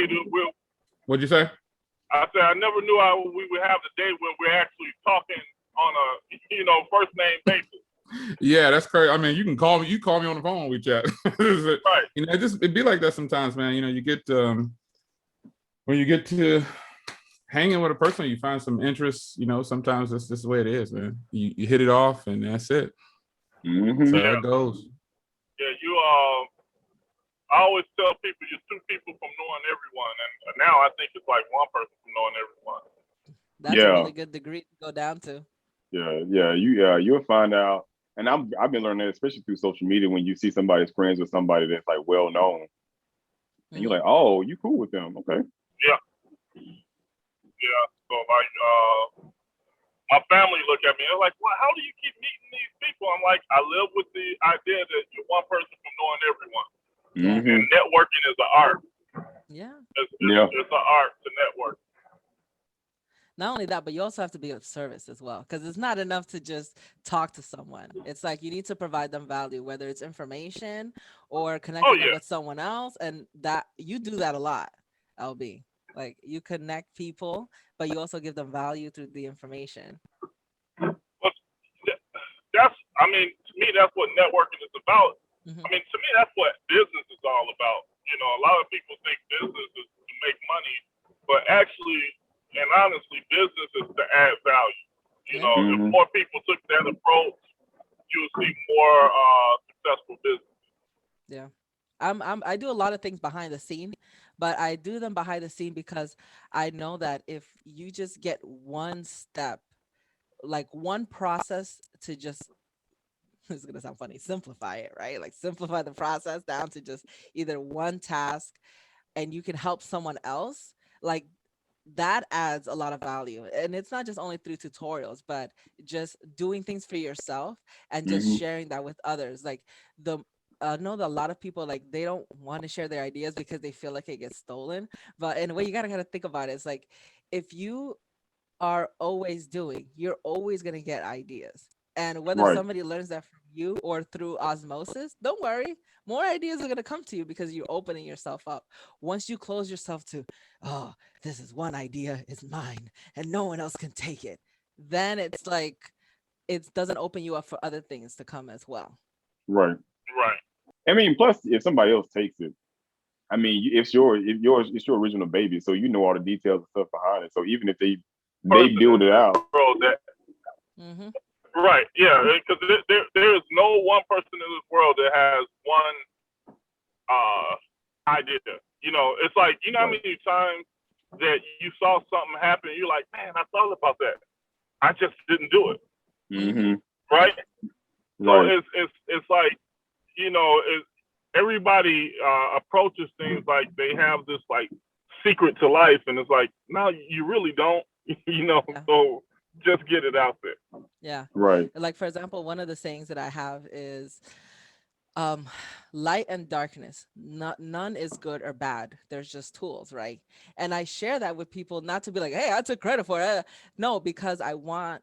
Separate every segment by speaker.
Speaker 1: day that
Speaker 2: What'd you say?
Speaker 1: I said I never knew we would have the day when we're actually talking on a first name basis.
Speaker 2: Yeah, that's crazy. I mean, you can call me. You call me on the phone. We chat.
Speaker 1: Right.
Speaker 2: It be like that sometimes, man. You get when you get to hanging with a person, you find some interest. Sometimes that's just the way it is, man. You hit it off, and that's it.
Speaker 3: Mm-hmm.
Speaker 2: So it goes.
Speaker 1: Yeah, I always tell people you're two people from knowing everyone, and now I think it's like one person from knowing everyone.
Speaker 4: That's a really good degree to go down to.
Speaker 3: Yeah. You'll find out, and I've been learning that, especially through social media, when you see somebody's friends with somebody that's like well known, and you're like, oh, you cool with them, okay?
Speaker 1: Yeah. So like, my family look at me, they're like, well, how do you keep meeting these people? I'm like, I live with the idea that you're one person from knowing everyone.
Speaker 3: Mm-hmm.
Speaker 1: And networking is an art.
Speaker 4: Yeah.
Speaker 1: It's an art to network.
Speaker 4: Not only that, but you also have to be of service as well, because it's not enough to just talk to someone. It's like you need to provide them value, whether it's information or connecting them with someone else. And that you do that a lot, LB. Like you connect people, but you also give them value through the information.
Speaker 1: Well, to me, that's what networking is about.
Speaker 4: Mm-hmm.
Speaker 1: I mean, to me, that's what business is all about. A lot of people think business is to make money, but actually, and honestly, business is to add value. If more people took that approach, you would see more successful business.
Speaker 4: Yeah, I do a lot of things behind the scene, but I do them behind the scene because I know that if you just get one step, like one process to just, this is gonna sound funny, simplify it, right? Like simplify the process down to just either one task, and you can help someone else. Like that adds a lot of value, and it's not just only through tutorials, but just doing things for yourself and just sharing that with others. Like I know that a lot of people, like, they don't want to share their ideas because they feel like it gets stolen. But in a way, you gotta kind of think about it. It's like if you are always doing, you're always gonna get ideas. And whether somebody learns that from you or through osmosis, don't worry. More ideas are going to come to you because you're opening yourself up. Once you close yourself to, oh, this is one idea, it's mine, and no one else can take it, then it's like it doesn't open you up for other things to come as well.
Speaker 3: Right. I mean, plus, if somebody else takes it, I mean, it's your original baby, so you know all the details and stuff behind it. So even if they build it out.
Speaker 1: Right, yeah, because there is no one person in this world that has one idea. It's like, how many times that you saw something happen, you're like, man, I thought about that. I just didn't do it.
Speaker 3: Mm-hmm.
Speaker 1: Right? So it's like, everybody approaches things like they have this like secret to life, and it's like, no, you really don't, so just get it out there.
Speaker 4: Yeah.
Speaker 3: Right.
Speaker 4: Like, for example, one of the sayings that I have is light and darkness. None is good or bad. There's just tools, right? And I share that with people, not to be like, hey, I took credit for it. No, because I want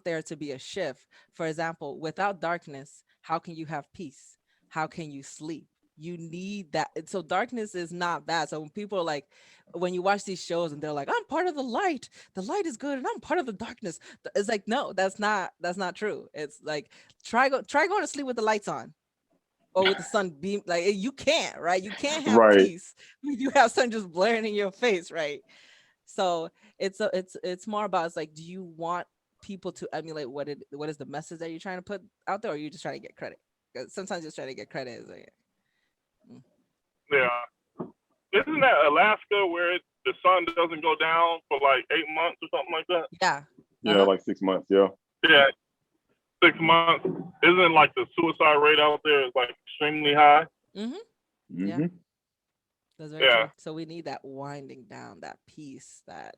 Speaker 4: there to be a shift. For example, without darkness, how can you have peace? How can you sleep? You need that. So darkness is not bad. So when people are like, when you watch these shows and they're like, I'm part of the light is good and I'm part of the darkness, it's like, no, that's not true. It's like, try going to sleep with the lights on or with the sun beam. Like, you can't, right? You can't have peace when you have sun just blaring in your face, right? So it's more about, it's like, do you want people to emulate what is the message that you're trying to put out there, or are you just trying to get credit? Because sometimes just trying to get credit is like,
Speaker 1: yeah. Isn't that Alaska where the sun doesn't go down for like 8 months or something like that?
Speaker 4: Yeah.
Speaker 3: Yeah, like 6 months. Yeah.
Speaker 1: Yeah. 6 months. Isn't like the suicide rate out there is like extremely high?
Speaker 4: Mm-hmm. Yeah. That's very true. So we need that winding down, that peace, that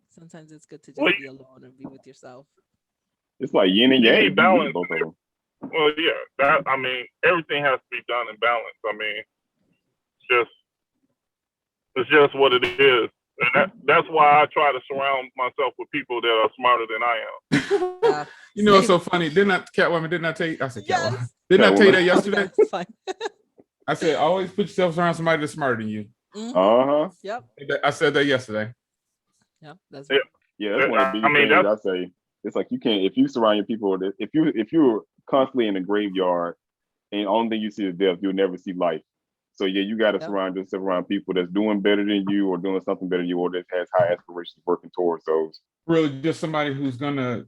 Speaker 4: sometimes it's good to just be alone and be with yourself.
Speaker 3: It's like yin and yang.
Speaker 1: Balance. Well, yeah. Everything has to be done in balance. I mean, it's just what it is. And that's why I try to surround myself with people that are smarter than I am.
Speaker 2: It's so funny. Didn't I tell you? I said, Catwoman. Didn't I tell you that yesterday? I said, always put yourself around somebody that's smarter than you.
Speaker 4: Yep.
Speaker 2: I said that yesterday.
Speaker 4: Yep. That's
Speaker 1: Yeah.
Speaker 3: Yeah, that's one of the biggest things I say. It's like you can't, if you surround your people with it, if you're constantly in the graveyard and the only thing you see is death, you'll never see life. So yeah, you got to surround yourself around people that's doing better than you or doing something better than you or that has high aspirations working towards those.
Speaker 2: Really just somebody who's gonna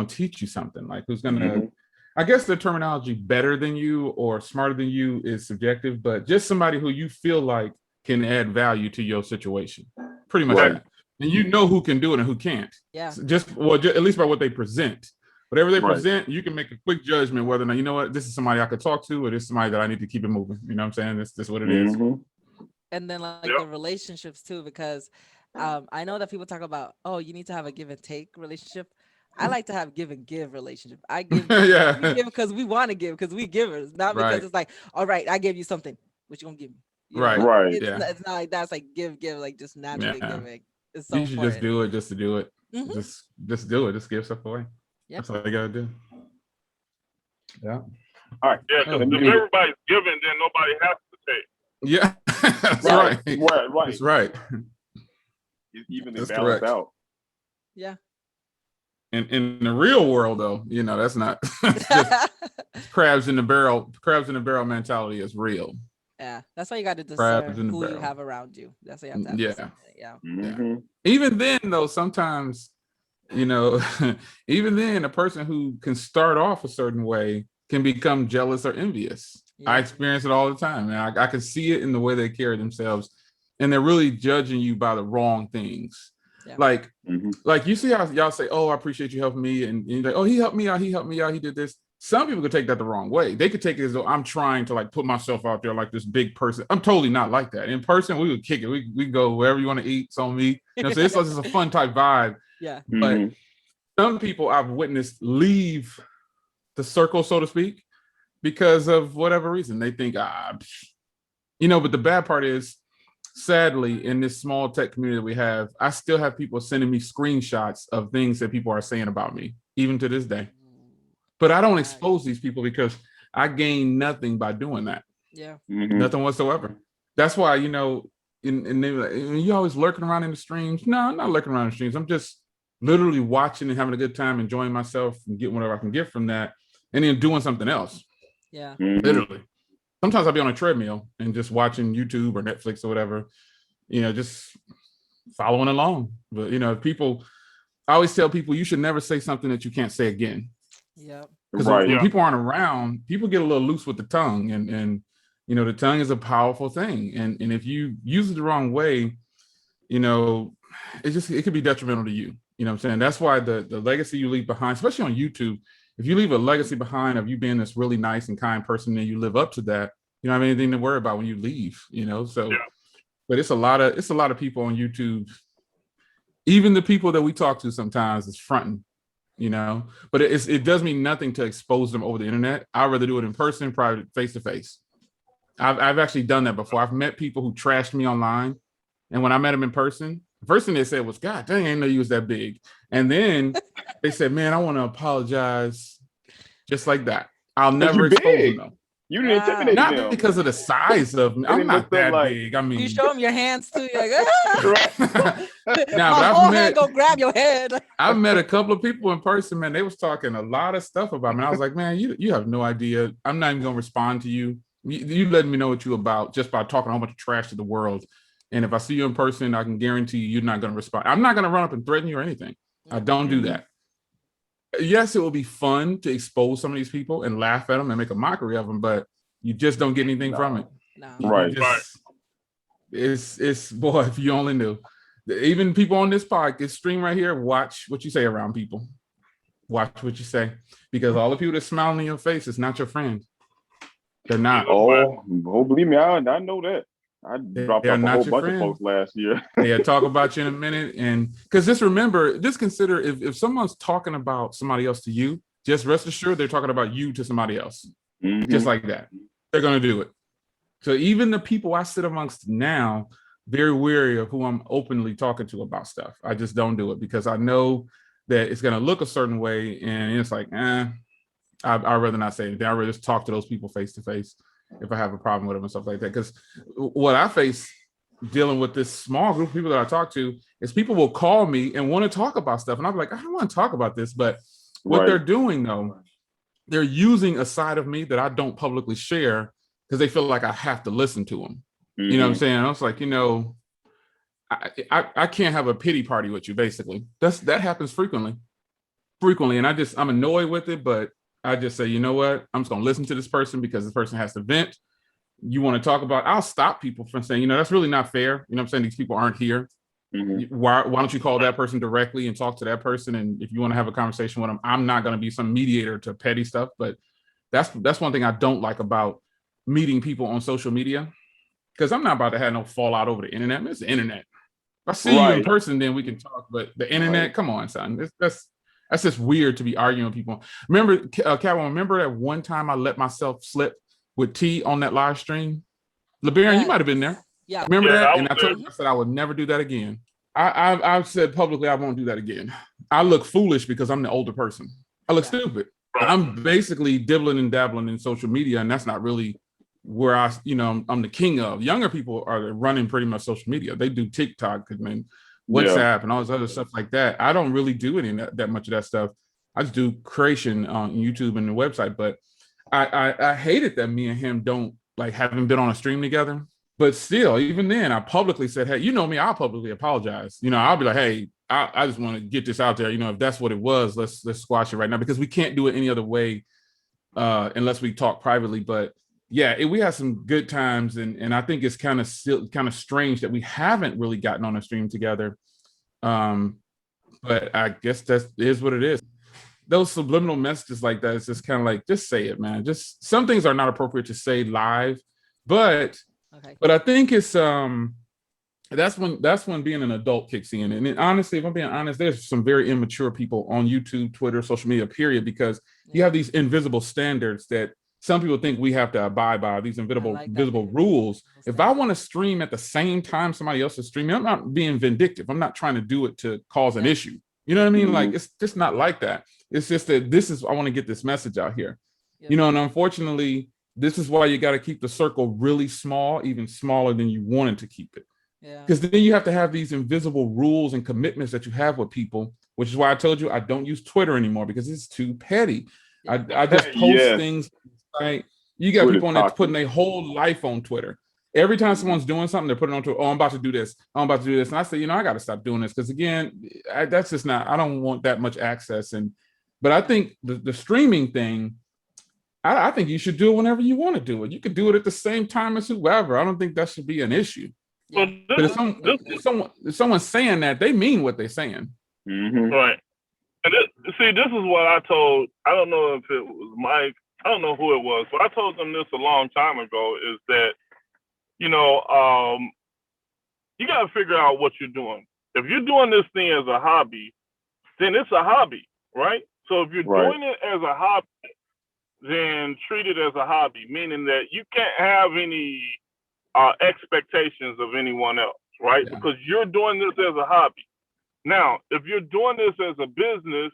Speaker 2: teach you something, like who's gonna I guess the terminology better than you or smarter than you is subjective, but just somebody who you feel like can add value to your situation. Pretty much that. And you know who can do it and who can't.
Speaker 4: Yeah.
Speaker 2: So just at least by what they present. Whatever they present, you can make a quick judgment whether or not, you know what, this is somebody I could talk to or this is somebody that I need to keep it moving. You know what I'm saying? This is what it is.
Speaker 4: And then like the relationships too, because I know that people talk about, oh, you need to have a give and take relationship. I like to have give and give relationship. I give, we give because we want to give, because we givers, not because it's like, all right, I gave you something, what you gonna give me? You know? It's not like that's like give, like just naturally giving. It's so
Speaker 2: you should just do it just to do it. Just do it. Just give stuff away. That's all you gotta do. Yeah.
Speaker 3: All right.
Speaker 1: Yeah, because if everybody's giving, then nobody has to take.
Speaker 2: Yeah. That's right.
Speaker 3: Right.
Speaker 2: That's right.
Speaker 3: It's evenly balanced out.
Speaker 4: Yeah.
Speaker 2: In the real world, though, you know, that's not crabs in the barrel. Crabs in the barrel mentality is real.
Speaker 4: Yeah, that's why you got to discern who you have around you. That's why you have to have
Speaker 2: Even then, though, sometimes, you know, even then, a person who can start off a certain way can become jealous or envious. I experience it all the time, and I can see it in the way they carry themselves, and they're really judging you by the wrong things. Like you see how y'all say, "Oh, I appreciate you helping me," and you're like, "Oh, he helped me out. He helped me out. He did this." Some people could take that the wrong way. They could take it as though I'm trying to like put myself out there like this big person. I'm totally not like that. In person, we would kick it. We go wherever you want to eat. It's on me. You know, so it's just a fun type vibe.
Speaker 4: Yeah.
Speaker 2: But some people I've witnessed leave the circle, so to speak, because of whatever reason. They think, you know, but the bad part is, sadly, in this small tech community that we have, I still have people sending me screenshots of things that people are saying about me, even to this day. But I don't expose these people because I gain nothing by doing that.
Speaker 4: Yeah.
Speaker 2: Nothing whatsoever. That's why, you know, and they like, you always lurking around in the streams. No, I'm not lurking around in the streams. I'm just literally watching and having a good time, enjoying myself and getting whatever I can get from that, and then doing something else.
Speaker 4: Yeah.
Speaker 2: Literally. Sometimes I'll be on a treadmill and just watching YouTube or Netflix or whatever, you know, just following along. But, you know, I always tell people you should never say something that you can't say again.
Speaker 4: Yeah.
Speaker 2: Because when people aren't around, people get a little loose with the tongue, and you know, the tongue is a powerful thing. And if you use it the wrong way, you know, it could be detrimental to you. You know what I'm saying? That's why the legacy you leave behind, especially on YouTube, if you leave a legacy behind of you being this really nice and kind person and you live up to that, you don't have anything to worry about when you leave, you know? So, but it's a lot of people on YouTube, even the people that we talk to sometimes is fronting, you know, but it does mean nothing to expose them over the internet. I'd rather do it in person, private, face to face. I've actually done that before. I've met people who trashed me online, and when I met them in person, the first thing they said was, "God dang, I didn't know you was that big." And then they said, "Man, I want to apologize," just like that. I'll never expose them though.
Speaker 3: You didn't intimidate them.
Speaker 2: Not because of the size of me. I'm not that big. I mean,
Speaker 4: you show them your hands too. You're like,
Speaker 2: my
Speaker 4: whole hand go grab your head.
Speaker 2: I've met a couple of people in person, man. They was talking a lot of stuff about me. I was like, man, you have no idea. I'm not even gonna respond to you. You letting me know what you about just by talking a whole bunch of trash to the world. And if I see you in person, I can guarantee you're not gonna respond. I'm not gonna run up and threaten you or anything. I don't do that. Yes, it will be fun to expose some of these people and laugh at them and make a mockery of them, but you just don't get anything from it.
Speaker 4: No.
Speaker 3: Right.
Speaker 2: It's boy, if you only knew. Even people on this podcast stream right here, watch what you say around people. Watch what you say, because all the people that smiling in your face is not your friend. They're not.
Speaker 3: Oh, believe me, I know that. I dropped off a whole bunch of folks last year.
Speaker 2: Yeah, talk about you in a minute. And because just consider if someone's talking about somebody else to you, just rest assured they're talking about you to somebody else. Just like that. They're going to do it. So even the people I sit amongst now, very wary of who I'm openly talking to about stuff. I just don't do it because I know that it's going to look a certain way. And it's like, I'd rather not say anything. I'd rather just talk to those people face to face if I have a problem with them and stuff like that. Because what I face dealing with this small group of people that I talk to is people will call me and want to talk about stuff. And I'll be like, I don't want to talk about this. But what they're doing, though, they're using a side of me that I don't publicly share because they feel like I have to listen to them. Mm-hmm. You know what I'm saying? I was like, I can't have a pity party with you, basically. That happens frequently. And I'm annoyed with it, but I just say, you know what? I'm just going to listen to this person because this person has to vent. You want to talk about, I'll stop people from saying, that's really not fair. You know what I'm saying? These people aren't here. Mm-hmm. Why don't you call that person directly and talk to that person? And if you want to have a conversation with them, I'm not going to be some mediator to petty stuff. But that's one thing I don't like about meeting people on social media, because I'm not about to have no fallout over the internet. It's the internet. If I see you in person, then we can talk. But the internet, come on, son. That's just weird to be arguing with people. Remember, Catwoman, remember that one time I let myself slip with T on that live stream? LeBarron, you might have been there.
Speaker 4: Yeah.
Speaker 2: Remember that? And I told you, I said I would never do that again. I've said publicly I won't do that again. I look foolish because I'm the older person. I look stupid. I'm basically dibbling and dabbling in social media, and that's not really where I'm the king of. Younger people are running pretty much social media. They do TikTok and WhatsApp and all this other stuff like that. I don't really do any that much of that stuff. I just do creation on YouTube and the website. But I hated that me and him haven't been on a stream together. But still, even then, I publicly said, hey, me, I'll publicly apologize. I'll be like, hey, I just want to get this out there. If that's what it was, let's squash it right now, because we can't do it any other way unless we talk privately. But yeah, we had some good times, and I think it's kind of strange that we haven't really gotten on a stream together. But I guess that is what it is. Those subliminal messages like that, it's just kind of like, just say it, man. Just some things are not appropriate to say live, but I think it's that's when being an adult kicks in. And honestly, if I'm being honest, there's some very immature people on YouTube, Twitter, social media, period, because you have these invisible standards that some people think we have to abide by, these invisible rules. If I want to stream at the same time somebody else is streaming, I'm not being vindictive. I'm not trying to do it to cause an issue. You know what I mean? Mm-hmm. Like, it's just not like that. It's just that I want to get this message out here. And unfortunately, this is why you got to keep the circle really small, even smaller than you wanted to keep it. Because then you have to have these invisible rules and commitments that you have with people, which is why I told you I don't use Twitter anymore, because it's too petty. I just post things. Like, you got people on there putting their whole life on Twitter. Every time someone's doing something, they're putting on Twitter, I'm about to do this. I'm about to do this. And I say, I got to stop doing this, because again, that's just not, I don't want that much access. But I think the streaming thing, I think you should do it whenever you want to do it. You could do it at the same time as whoever. I don't think that should be an issue. But if someone's saying that, they mean what they're saying.
Speaker 1: Mm-hmm. Right. And this is what I told, I don't know if it was Mike, I don't know who it was, but I told them this a long time ago, is that, you got to figure out what you're doing. If you're doing this thing as a hobby, then it's a hobby, right? So if you're doing it as a hobby, then treat it as a hobby, meaning that you can't have any expectations of anyone else, right? Yeah. Because you're doing this as a hobby. Now, if you're doing this as a business,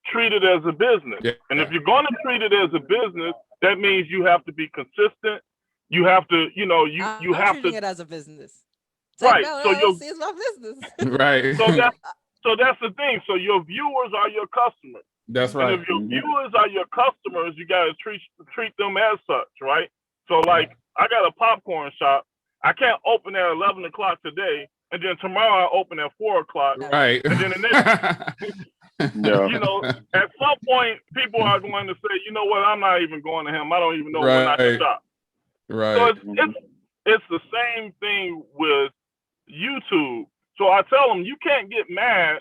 Speaker 1: treat it as a business. Yeah. And if you're going to treat it as a business, that means you have to be consistent. You have to, you have to treat it
Speaker 4: as a business. It's
Speaker 1: right.
Speaker 4: Like, no, it's my business.
Speaker 2: Right.
Speaker 1: So that's the thing. So your viewers are your customers.
Speaker 2: That's right.
Speaker 1: And if your viewers are your customers, you got to treat them as such, right? So like, I got a popcorn shop. I can't open at 11 o'clock today, and then tomorrow I open at 4 o'clock.
Speaker 2: Right.
Speaker 1: And then the next, at some point, people are going to say, you know what, I'm not even going to him. I don't even know when I can shop.
Speaker 2: Right.
Speaker 1: So it's the same thing with YouTube. So I tell them, you can't get mad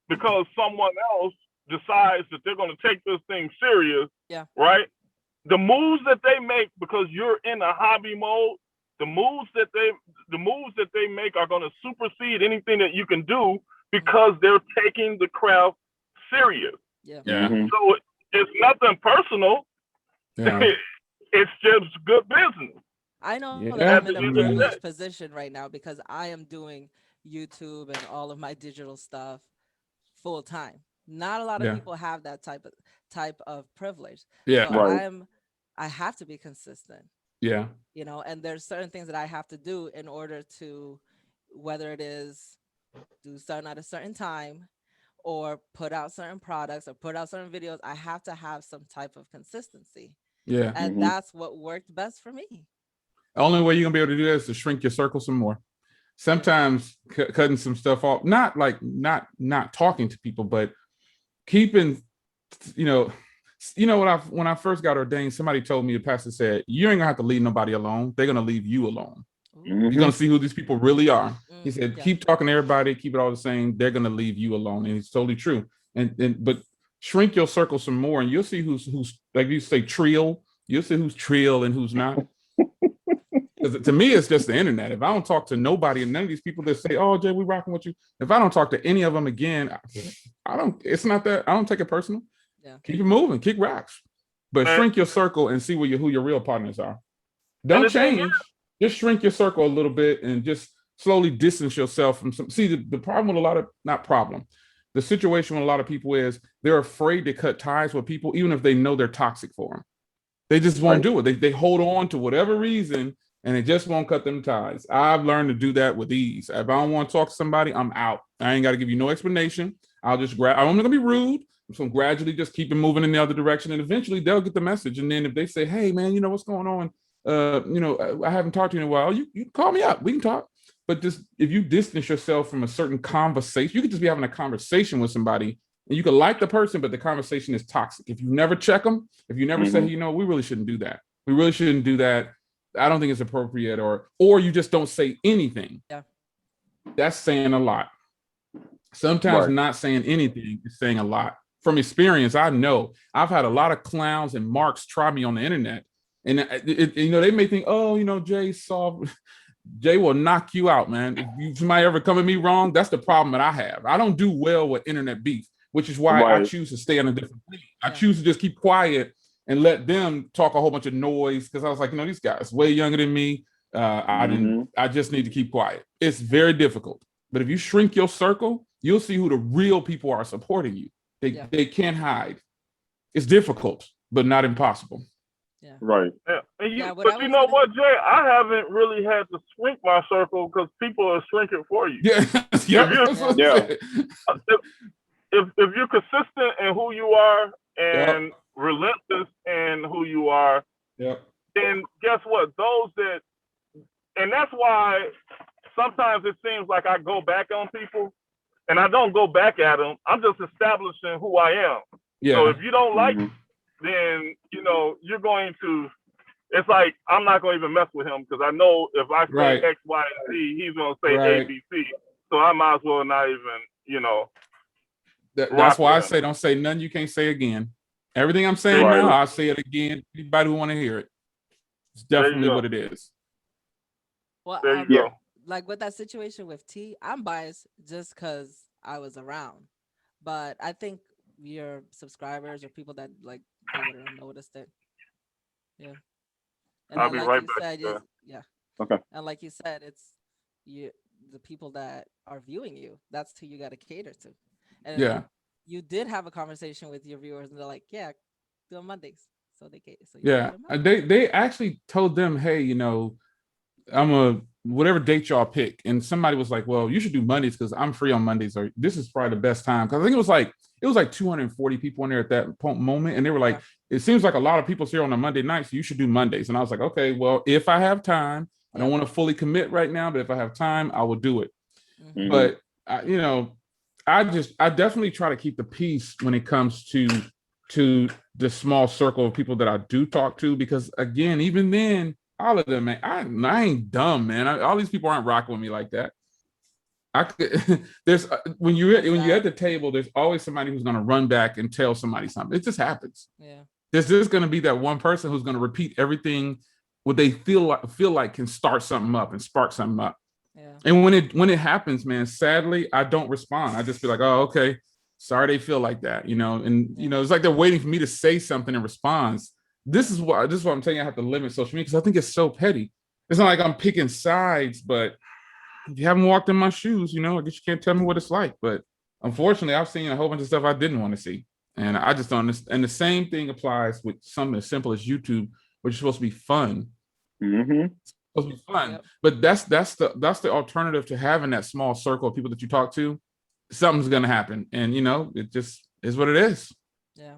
Speaker 1: because someone else decides that they're going to take this thing serious.
Speaker 4: Yeah.
Speaker 1: Right. The moves that they make, because you're in a hobby mode, the moves that they make are going to supersede anything that you can do, because they're taking the craft serious.
Speaker 4: Yeah.
Speaker 1: So it's nothing personal.
Speaker 2: Yeah.
Speaker 1: It's just good business.
Speaker 4: I know that I'm in a privileged position right now, because I am doing YouTube and all of my digital stuff full time. Not a lot of people have that type of privilege.
Speaker 2: Yeah.
Speaker 4: So I have to be consistent.
Speaker 2: Yeah.
Speaker 4: You know, and there's certain things that I have to do in order to, whether it is do something at a certain time or put out certain products or put out certain videos, I have to have some type of consistency.
Speaker 2: Yeah.
Speaker 4: And that's what worked best for me.
Speaker 2: The only way you're gonna be able to do that is to shrink your circle some more. Sometimes cutting some stuff off, not talking to people, but keeping, you know what, when I first got ordained, somebody told me, the pastor said, you ain't gonna have to leave nobody alone. They're gonna leave you alone. You're gonna see who these people really are. He said, keep talking to everybody, keep it all the same. They're gonna leave you alone. And it's totally true. But shrink your circle some more, and you'll see who's like you say, trill. You'll see who's trill and who's not. Because to me, it's just the internet. If I don't talk to nobody, and none of these people that say, "Oh, Jay, we rocking with you," if I don't talk to any of them again, I don't. It's not that I don't take it personal. Yeah. Keep it moving, kick rocks, but shrink your circle and see who your real partners are. Don't change. Just shrink your circle a little bit and just slowly distance yourself from some. See, the problem with the situation with a lot of people is they're afraid to cut ties with people, even if they know they're toxic for them. They just won't do it. They hold on to whatever reason, and it just won't cut them ties. I've learned to do that with ease. If I don't want to talk to somebody, I'm out. I ain't got to give you no explanation. I'll just I'm not gonna be rude. So gradually just keep it moving in the other direction, and eventually they'll get the message. And then if they say, "Hey man, what's going on? I haven't talked to you in a while. You call me up. We can talk." But just if you distance yourself from a certain conversation, you could just be having a conversation with somebody, and you could like the person, but the conversation is toxic. If you never check them, if you never say, we really shouldn't do that. We really shouldn't do that. I don't think it's appropriate, or you just don't say anything. Yeah, that's saying a lot. Sometimes not saying anything is saying a lot. From experience, I know I've had a lot of clowns and marks try me on the internet, and they may think, Jay will knock you out, man. If somebody ever come at me wrong, that's the problem that I have. I don't do well with internet beef, which is why I choose to stay on a different thing. I choose to just keep quiet and let them talk a whole bunch of noise, because I was like, these guys way younger than me. I just need to keep quiet. It's very difficult, but if you shrink your circle, you'll see who the real people are supporting you. They can't hide. It's difficult, but not impossible.
Speaker 3: Yeah. Right.
Speaker 1: Yeah. But you know what, Jay? I haven't really had to shrink my circle because people are shrinking for you.
Speaker 2: Yeah.
Speaker 1: If you're consistent in who you are and relentless in who you are, then guess what? And that's why sometimes it seems like I go back on people. And I don't go back at them. I'm just establishing who I am. Yeah. So if you don't like, then you're going to. It's like I'm not going to even mess with him, because I know if I say X, Y, and Z, he's going to say A, B, C. So I might as well not even,
Speaker 2: That's why I say don't say nothing you can't say again. Everything I'm saying now, I'll say it again. Anybody who want to hear it, it's definitely what it is.
Speaker 4: Well, like with that situation with T, I'm biased just because I was around, but I think your subscribers or people that they would have noticed it. Yeah, and
Speaker 1: I'll be right back.
Speaker 4: Okay. And like you said, it's the people that are viewing you. That's who you got to cater to. And you did have a conversation with your viewers, and they're like, "Yeah, do on Mondays." So they cater. So
Speaker 2: they actually told them, "Hey, I'm whatever date y'all pick," and somebody was like, "Well, you should do Mondays because I'm free on Mondays, or this is probably the best time." Because I think it was like 240 people in there at that moment, and they were like, "It seems like a lot of people's here on a Monday night, so you should do Mondays." And I was like, "Okay, well, if I have time, I don't want to fully commit right now, but if I have time, I will do it." But I definitely try to keep the peace when it comes to the small circle of people that I do talk to, because again, even then. All of them, man. I ain't dumb, man. All these people aren't rocking with me like that. There's when you're at the table, there's always somebody who's gonna run back and tell somebody something. It just happens. Yeah. There's just gonna be that one person who's gonna repeat everything what they feel like can start something up and spark something up. Yeah. And when it happens, man, sadly, I don't respond. I just be like, "Oh, okay. Sorry they feel like that," it's like they're waiting for me to say something in response. This is what I'm saying. I have to limit social media because I think it's so petty. It's not like I'm picking sides, but if you haven't walked in my shoes, I guess you can't tell me what it's like. But unfortunately, I've seen a whole bunch of stuff I didn't want to see, and I just don't. And the same thing applies with something as simple as YouTube, which is supposed to be fun. It's supposed to be fun. Yep. But that's the alternative to having that small circle of people that you talk to. Something's gonna happen, and it just is what it is.
Speaker 4: Yeah,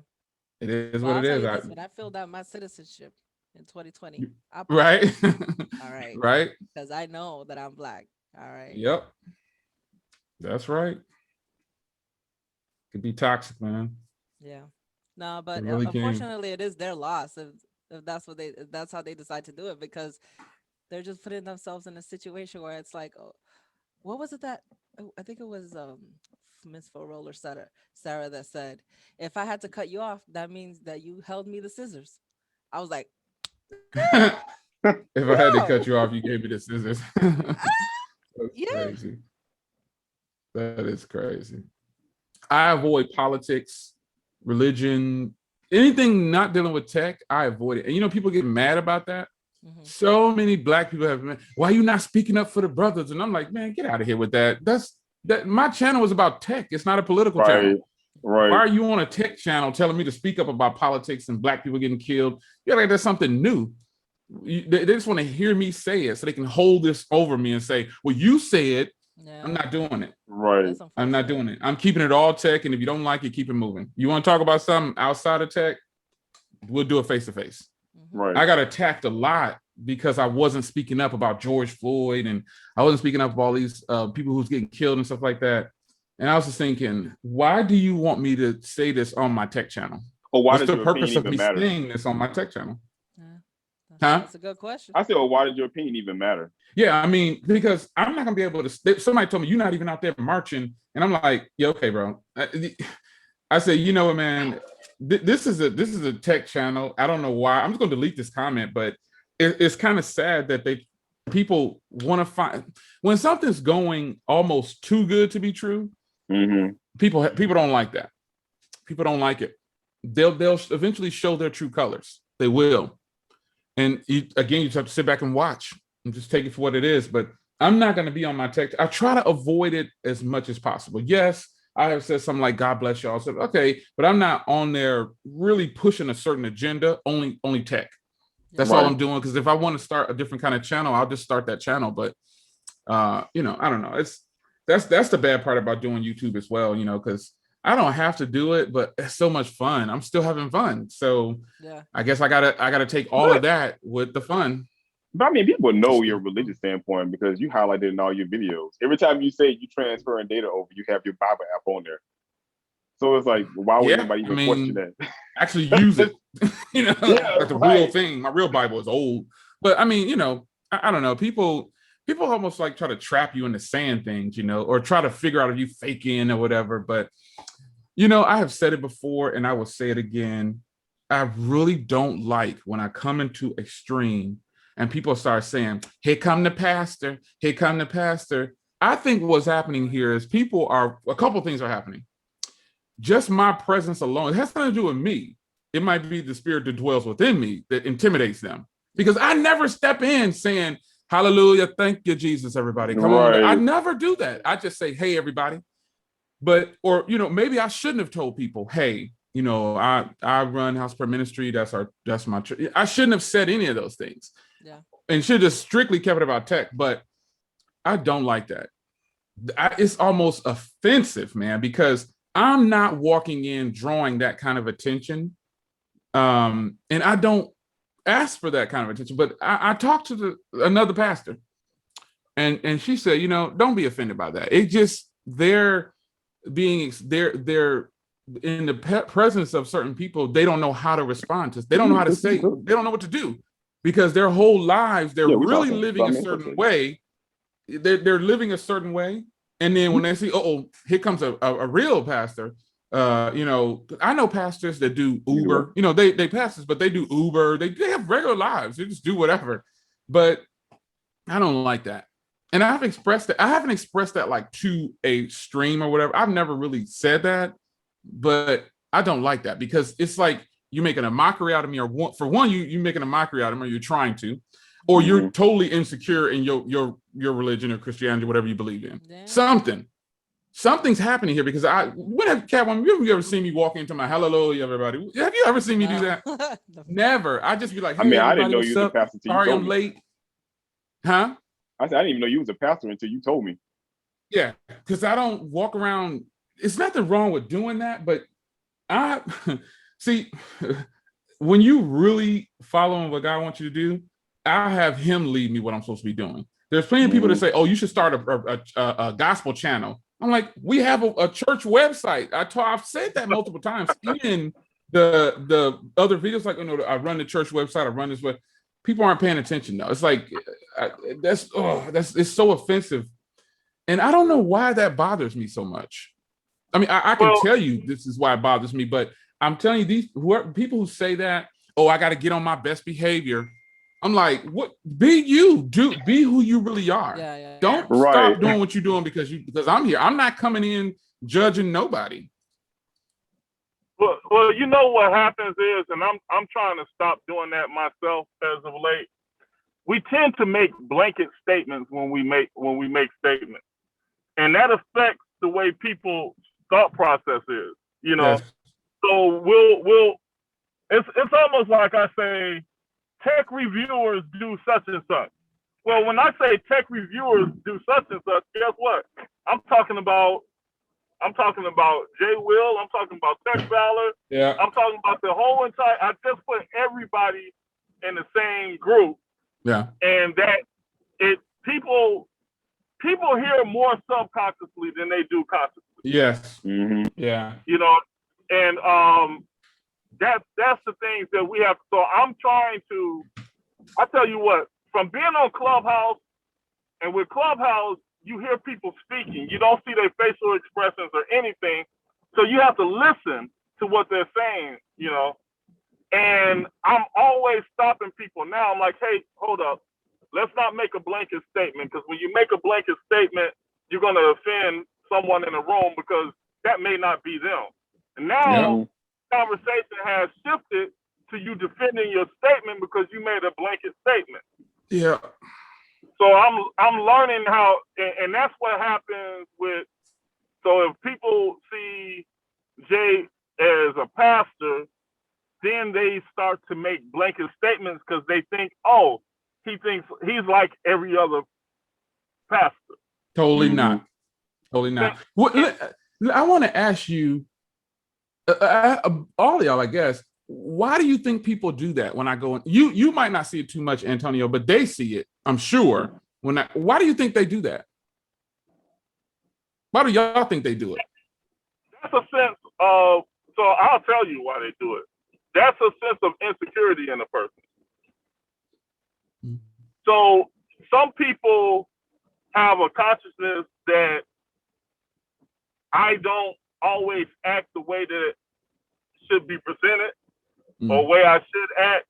Speaker 2: it is what it is.
Speaker 4: When I filled out my citizenship in 2020,
Speaker 2: right?
Speaker 4: All right,
Speaker 2: right?
Speaker 4: Because I know that I'm Black. All right.
Speaker 2: Yep. That's right. Could be toxic, man.
Speaker 4: Yeah. No, but
Speaker 2: really
Speaker 4: unfortunately, it is their loss if that's how they decide to do it, because they're just putting themselves in a situation where it's like, oh, what was it that I think it was Miss Roller Sarah that said, if I had to cut you off, that means that you held me the scissors. I was like,
Speaker 2: if I had to cut you off, you gave me the scissors. That's crazy. That is crazy. I avoid politics, religion, anything not dealing with tech. I avoid it. And people get mad about that. So many Black people have been, why are you not speaking up for the brothers? And I'm like, man, get out of here with that. That my channel is about tech. It's not a political channel. Right. Why are you on a tech channel telling me to speak up about politics and Black people getting killed? You're like, that's something new. They just want to hear me say it so they can hold this over me and say, well, you said. Yeah. I'm not doing it.
Speaker 3: Right.
Speaker 2: I'm not doing it. I'm keeping it all tech. And if you don't like it, keep it moving. You want to talk about something outside of tech? We'll do it face to face.
Speaker 3: Right.
Speaker 2: I got attacked a lot because I wasn't speaking up about George Floyd, and I wasn't speaking up about all these people who's getting killed and stuff like that. And I was just thinking, why do you want me to say this on my tech channel?
Speaker 3: Or why
Speaker 2: What's the purpose of me saying this on my tech channel?
Speaker 4: That's a good question.
Speaker 3: I said, well, why did your opinion even matter?
Speaker 2: Yeah, I mean, because I'm not gonna be able to. Somebody told me you're not even out there marching, and I'm like, yeah, okay, bro. I said, you know what, man, this is a tech channel. I don't know why. I'm just gonna delete this comment, but it's kind of sad that people want to find when something's going almost too good to be true. People don't like that. People don't like it. They'll eventually show their true colors. They will. And you just have to sit back and watch and just take it for what it is. But I'm not going to be on my tech. I try to avoid it as much as possible. Yes, I have said something like, God bless y'all. So, okay, but I'm not on there really pushing a certain agenda, only tech. That's all I'm doing. Because if I want to start a different kind of channel, I'll just start that channel. But, I don't know. That's the bad part about doing YouTube as well, because I don't have to do it, but it's so much fun. I'm still having fun. So I guess I gotta take all of that with the fun.
Speaker 3: But I mean, people know your religious standpoint because you highlight it in all your videos. Every time you say you transferring data over, you have your Bible app on there. So it's like, why would anybody even question that?
Speaker 2: Actually use it. That's a real thing. My real Bible is old. But I mean, I don't know. People almost like try to trap you into saying things, or try to figure out if you faking or whatever. But I have said it before and I will say it again. I really don't like when I come into extreme and people start saying, here come the pastor, here come the pastor. I think what's happening here is a couple things are happening. Just my presence alone, it has nothing to do with me. It might be the spirit that dwells within me that intimidates them. Because I never step in saying, hallelujah, thank you, Jesus, everybody. Come on. I never do that. I just say, hey, everybody. But, or, maybe I shouldn't have told people, hey, I run House Prayer Ministry. That's my church. I shouldn't have said any of those things.
Speaker 4: Yeah.
Speaker 2: And should have strictly kept it about tech. But I don't like that. It's almost offensive, man, because I'm not walking in drawing that kind of attention. And I don't ask for that kind of attention. But I talked to another pastor and she said, don't be offended by that. It just, they're in the presence of certain people, they don't know how to respond to. They don't know how to say. They don't know what to do because their whole lives they're really living a certain way. They're living a certain way, and then when they see, here comes a real pastor. I know pastors that do Uber. They pastors, but they do Uber. They have regular lives. They just do whatever. But I don't like that. And I haven't expressed that like to a stream or whatever. I've never really said that, but I don't like that because it's like you're making a mockery out of me, or for one, you're making a mockery out of me, or you're trying to, or you're totally insecure in your religion or Christianity, whatever you believe in.
Speaker 4: Yeah.
Speaker 2: Something. something's happening here because Catwoman, you ever seen me walk into my hallelujah, everybody? Have you ever seen me do that?
Speaker 4: No.
Speaker 2: Never. I just be like, hey,
Speaker 3: I mean, I
Speaker 2: everybody,
Speaker 3: didn't know
Speaker 2: what's
Speaker 3: you was a
Speaker 2: up?
Speaker 3: pastor until you
Speaker 2: Sorry,
Speaker 3: told
Speaker 2: I'm
Speaker 3: me.
Speaker 2: late. Huh?
Speaker 3: I said I didn't even know you was a pastor until you told me.
Speaker 2: Yeah, because I don't walk around. It's nothing wrong with doing that, but I see when you really following what God wants you to do, I have Him lead me what I'm supposed to be doing. There's plenty of people that say, "Oh, you should start a gospel channel." I'm like, we have a church website. I've said that multiple times in the other videos. Like, I run the church website. I run this web. People aren't paying attention though. It's like it's so offensive, and I don't know why that bothers me so much. I mean, I can tell you this is why it bothers me, but I'm telling you, these people who say that, oh, I got to get on my best behavior. I'm like, what? Be you. Be who you really are.
Speaker 4: Yeah.
Speaker 2: Don't stop doing what you're doing because I'm here. I'm not coming in judging nobody.
Speaker 1: Well, you know what happens is, and I'm trying to stop doing that myself as of late. We tend to make blanket statements when we make statements, and that affects the way people's thought process is.
Speaker 2: Yes.
Speaker 1: So we'll it's almost like I say, tech reviewers do such and such. Well, when I say tech reviewers do such and such, guess what? I'm talking about Jay Will. I'm talking about Tech Valor.
Speaker 2: Yeah.
Speaker 1: I'm talking about the whole entire. I just put everybody in the same group.
Speaker 2: Yeah.
Speaker 1: And that people hear more subconsciously than they do consciously.
Speaker 2: Yes.
Speaker 3: Mm-hmm.
Speaker 2: Yeah.
Speaker 1: And that's the things that we have. So I'm trying to. I tell you what, from being on Clubhouse, and with Clubhouse, you hear people speaking. You don't see their facial expressions or anything. So you have to listen to what they're saying, And I'm always stopping people now. I'm like, hey, hold up. Let's not make a blanket statement, because when you make a blanket statement, you're going to offend someone in the room because that may not be them. And now conversation has shifted to you defending your statement because you made a blanket statement.
Speaker 2: Yeah.
Speaker 1: So I'm learning how, and that's what happens with. So if people see Jay as a pastor, then they start to make blanket statements because they think, oh, he thinks he's like every other pastor.
Speaker 2: Totally not. Totally not. Well, I want to ask you, all of y'all, I guess, why do you think people do that when I go in? You might not see it too much, Antonio, but they see it, I'm sure. Why do you think they do that? Why do y'all think they do it?
Speaker 1: That's a sense of, so I'll tell you why they do it. That's a sense of insecurity in a person. So some people have a consciousness that I don't always act the way that it should be presented or way I should act.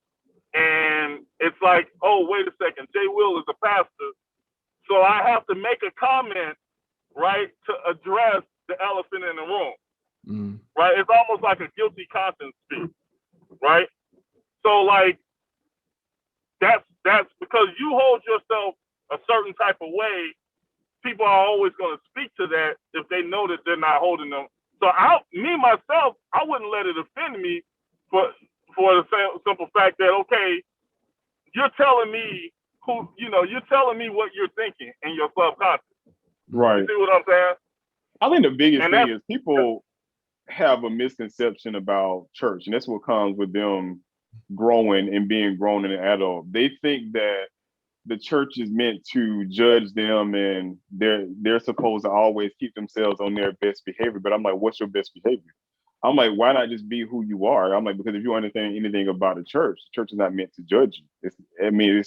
Speaker 1: And it's like, oh, wait a second, Jay Will is a pastor. So I have to make a comment, right, to address the elephant in the room, right? It's almost like a guilty conscience speech, right? So like, that's because you hold yourself a certain type of way, people are always going to speak to that if they know that they're not holding them. So myself, I wouldn't let it offend me for the simple fact that, okay, you're telling me you're telling me what you're thinking in your subconscious.
Speaker 3: Right.
Speaker 1: You see what I'm saying?
Speaker 3: I think the biggest thing is people have a misconception about church, and that's what comes with them growing and being grown and an adult. They think that the church is meant to judge them and they're supposed to always keep themselves on their best behavior. But I'm like, what's your best behavior? I'm like, why not just be who you are? I'm like, because if you understand anything about the church is not meant to judge you. It's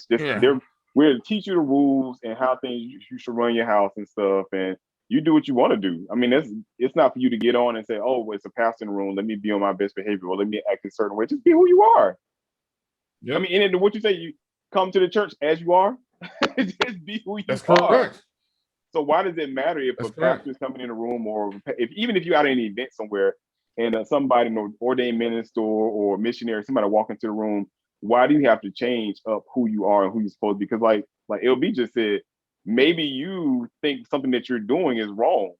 Speaker 3: just we're to teach you the rules and how things you should run your house and stuff, and you do what you want to do. I mean, it's not for you to get on and say, oh, it's a pastor in the room, let me be on my best behavior, or let me act a certain way. Just be who you are. Yep. I mean, and what you say, you come to the church as you are. Just be who you are. Correct. So why does it matter if a pastor is coming in a room, or even if you're at an event somewhere and somebody, an ordained minister or missionary, somebody walk into the room? Why do you have to change up who you are and who you're supposed to be? Because like LB just said, maybe you think something that you're doing is wrong.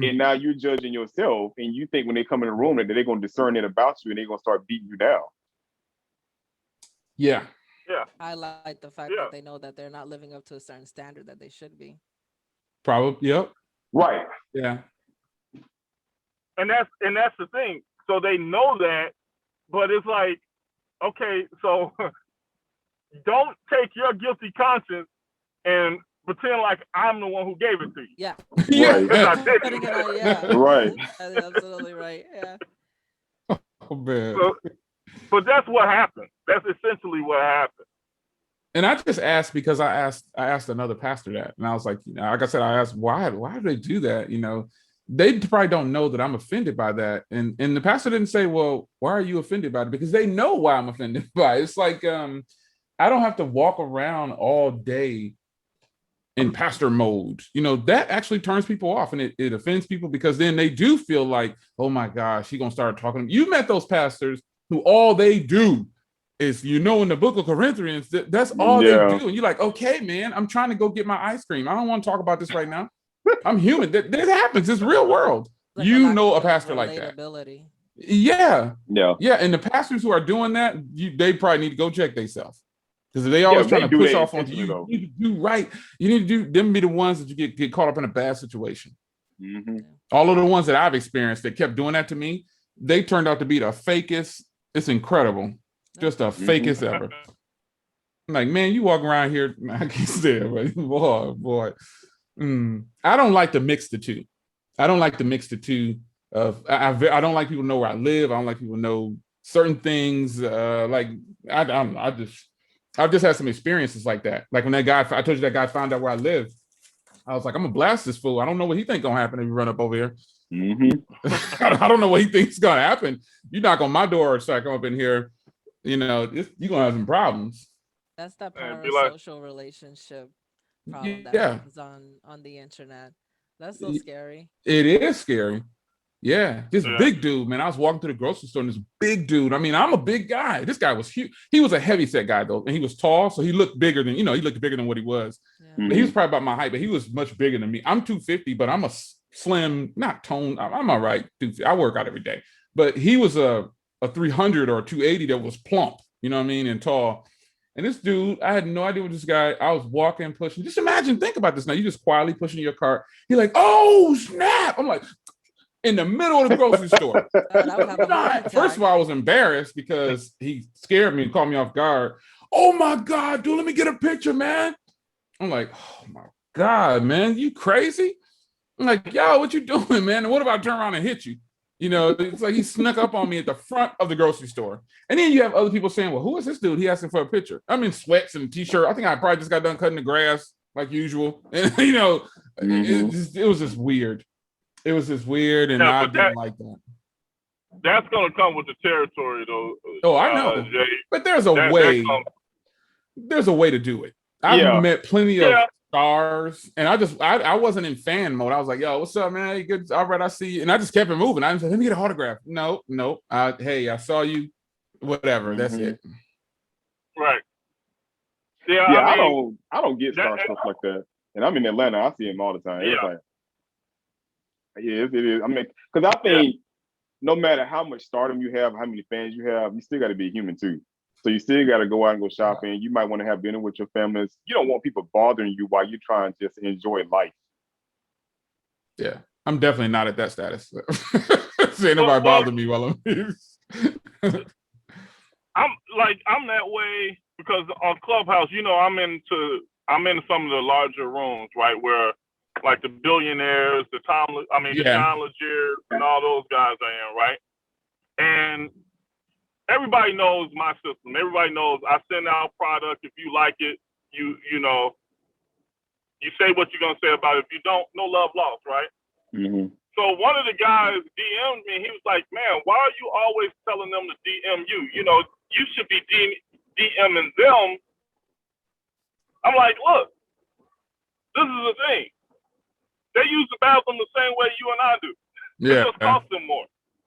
Speaker 3: And now you're judging yourself, and you think when they come in the room that they're going to discern it about you and they're going to start beating you down.
Speaker 2: Yeah.
Speaker 4: Highlight the fact that they know that they're not living up to a certain standard that they should be.
Speaker 2: Probably. Yep.
Speaker 3: Right.
Speaker 2: Yeah.
Speaker 1: And that's the thing. So they know that, but it's like, okay, so don't take your guilty conscience and pretend like I'm the one who gave it to you.
Speaker 4: Yeah.
Speaker 3: Right.
Speaker 4: Putting it on, yeah.
Speaker 3: Right.
Speaker 4: That's absolutely right. Yeah.
Speaker 2: Oh man.
Speaker 1: So, but that's what happened. That's essentially what happened.
Speaker 2: And I just asked because I asked another pastor that, and I was like, like I said, I asked why do they do that? They probably don't know that I'm offended by that. And the pastor didn't say, well, why are you offended by it? Because they know why I'm offended by it. It's like I don't have to walk around all day in pastor mode. That actually turns people off, and it offends people, because then they do feel like, oh my gosh, she's gonna start talking. You met those pastors who all they do is, in the book of Corinthians, that's all they do. And you're like, okay, man, I'm trying to go get my ice cream. I don't want to talk about this right now. I'm human. That happens. It's real world.
Speaker 4: Like
Speaker 2: a pastor like that. Yeah. And the pastors who are doing that, they probably need to go check themselves. Because if they always trying to push off onto you, you need to do right. You need to do them be the ones that you get caught up in a bad situation.
Speaker 3: Mm-hmm.
Speaker 2: All of the ones that I've experienced that kept doing that to me, they turned out to be the fakest. It's incredible. Just the fakest ever. I'm like, man, you walk around here, I can't say it, but boy. I don't like to mix the two. I don't like to mix the two. I don't like people to know where I live. I don't like people to know certain things. I've just had some experiences like that. Like when I told you that guy found out where I live. I was like, I'm gonna blast this fool. I don't know what he think gonna happen if you run up over here.
Speaker 3: Mm-hmm.
Speaker 2: I don't know what he thinks gonna happen. You knock on my door or start come up in here, you're gonna have some problems.
Speaker 4: That's that parasocial relationship problem that happens on the internet. That's so scary.
Speaker 2: It is scary. Yeah, this big dude, man. I was walking to the grocery store and this big dude. I mean, I'm a big guy. This guy was huge. He was a heavy set guy though, and he was tall, so he looked bigger than, he looked bigger than what he was.
Speaker 3: Yeah.
Speaker 2: But he was probably about my height, but he was much bigger than me. I'm 250, but I'm a slim, not toned. I'm all right. I work out every day. But he was a 300 or a 280 that was plump, and tall. And this dude, I had no idea what this guy, I was walking, pushing. Just imagine, think about this now. You just quietly pushing your cart. He's like, oh, snap. I'm like, in the middle of the grocery store. First of all, I was embarrassed because he scared me and caught me off guard. Oh my God, dude, let me get a picture, man. I'm like, oh my God, man, you crazy? I'm like, yo, what you doing, man? And what if I turn around and hit you? It's like he snuck up on me at the front of the grocery store. And then you have other people saying, well, who is this dude? He asking for a picture. I'm in sweats and a t-shirt. I think I probably just got done cutting the grass like usual. And, it was just weird. It was just weird, and I didn't like that.
Speaker 1: That's going to come with the territory, though.
Speaker 2: Oh, I know. Jay. But there's a way. There's a way to do it. I've met plenty of stars, and I wasn't in fan mode. I was like, yo, what's up, man? You good? All right, I see you. And I just kept it moving. I just said, let me get an autograph. No. Hey, I saw you. Whatever. That's it.
Speaker 1: Right.
Speaker 3: Yeah, I don't get star stuff like that. And I'm in Atlanta. I see him all the time. It's like, yes, it is. I mean, because I think no matter how much stardom you have, how many fans you have, you still got to be human too. So you still got to go out and go shopping. You might want to have dinner with your family. You don't want people bothering you while you're trying to just enjoy life.
Speaker 2: Yeah, I'm definitely not at that status. Ain't nobody bother me while I'm here.
Speaker 1: I'm that way because on Clubhouse, I'm into some of the larger rooms, right, where like the billionaires, the John Legere and all those guys are in, right? And everybody knows my system. Everybody knows I send out product. If you like it, you say what you're gonna say about it. If you don't, no love lost, right?
Speaker 3: Mm-hmm.
Speaker 1: So one of the guys DM'd me. He was like, "Man, why are you always telling them to DM you? You should be DMing them." I'm like, look, this is the thing. They use the bathroom the same way you and I do. It just costs them more.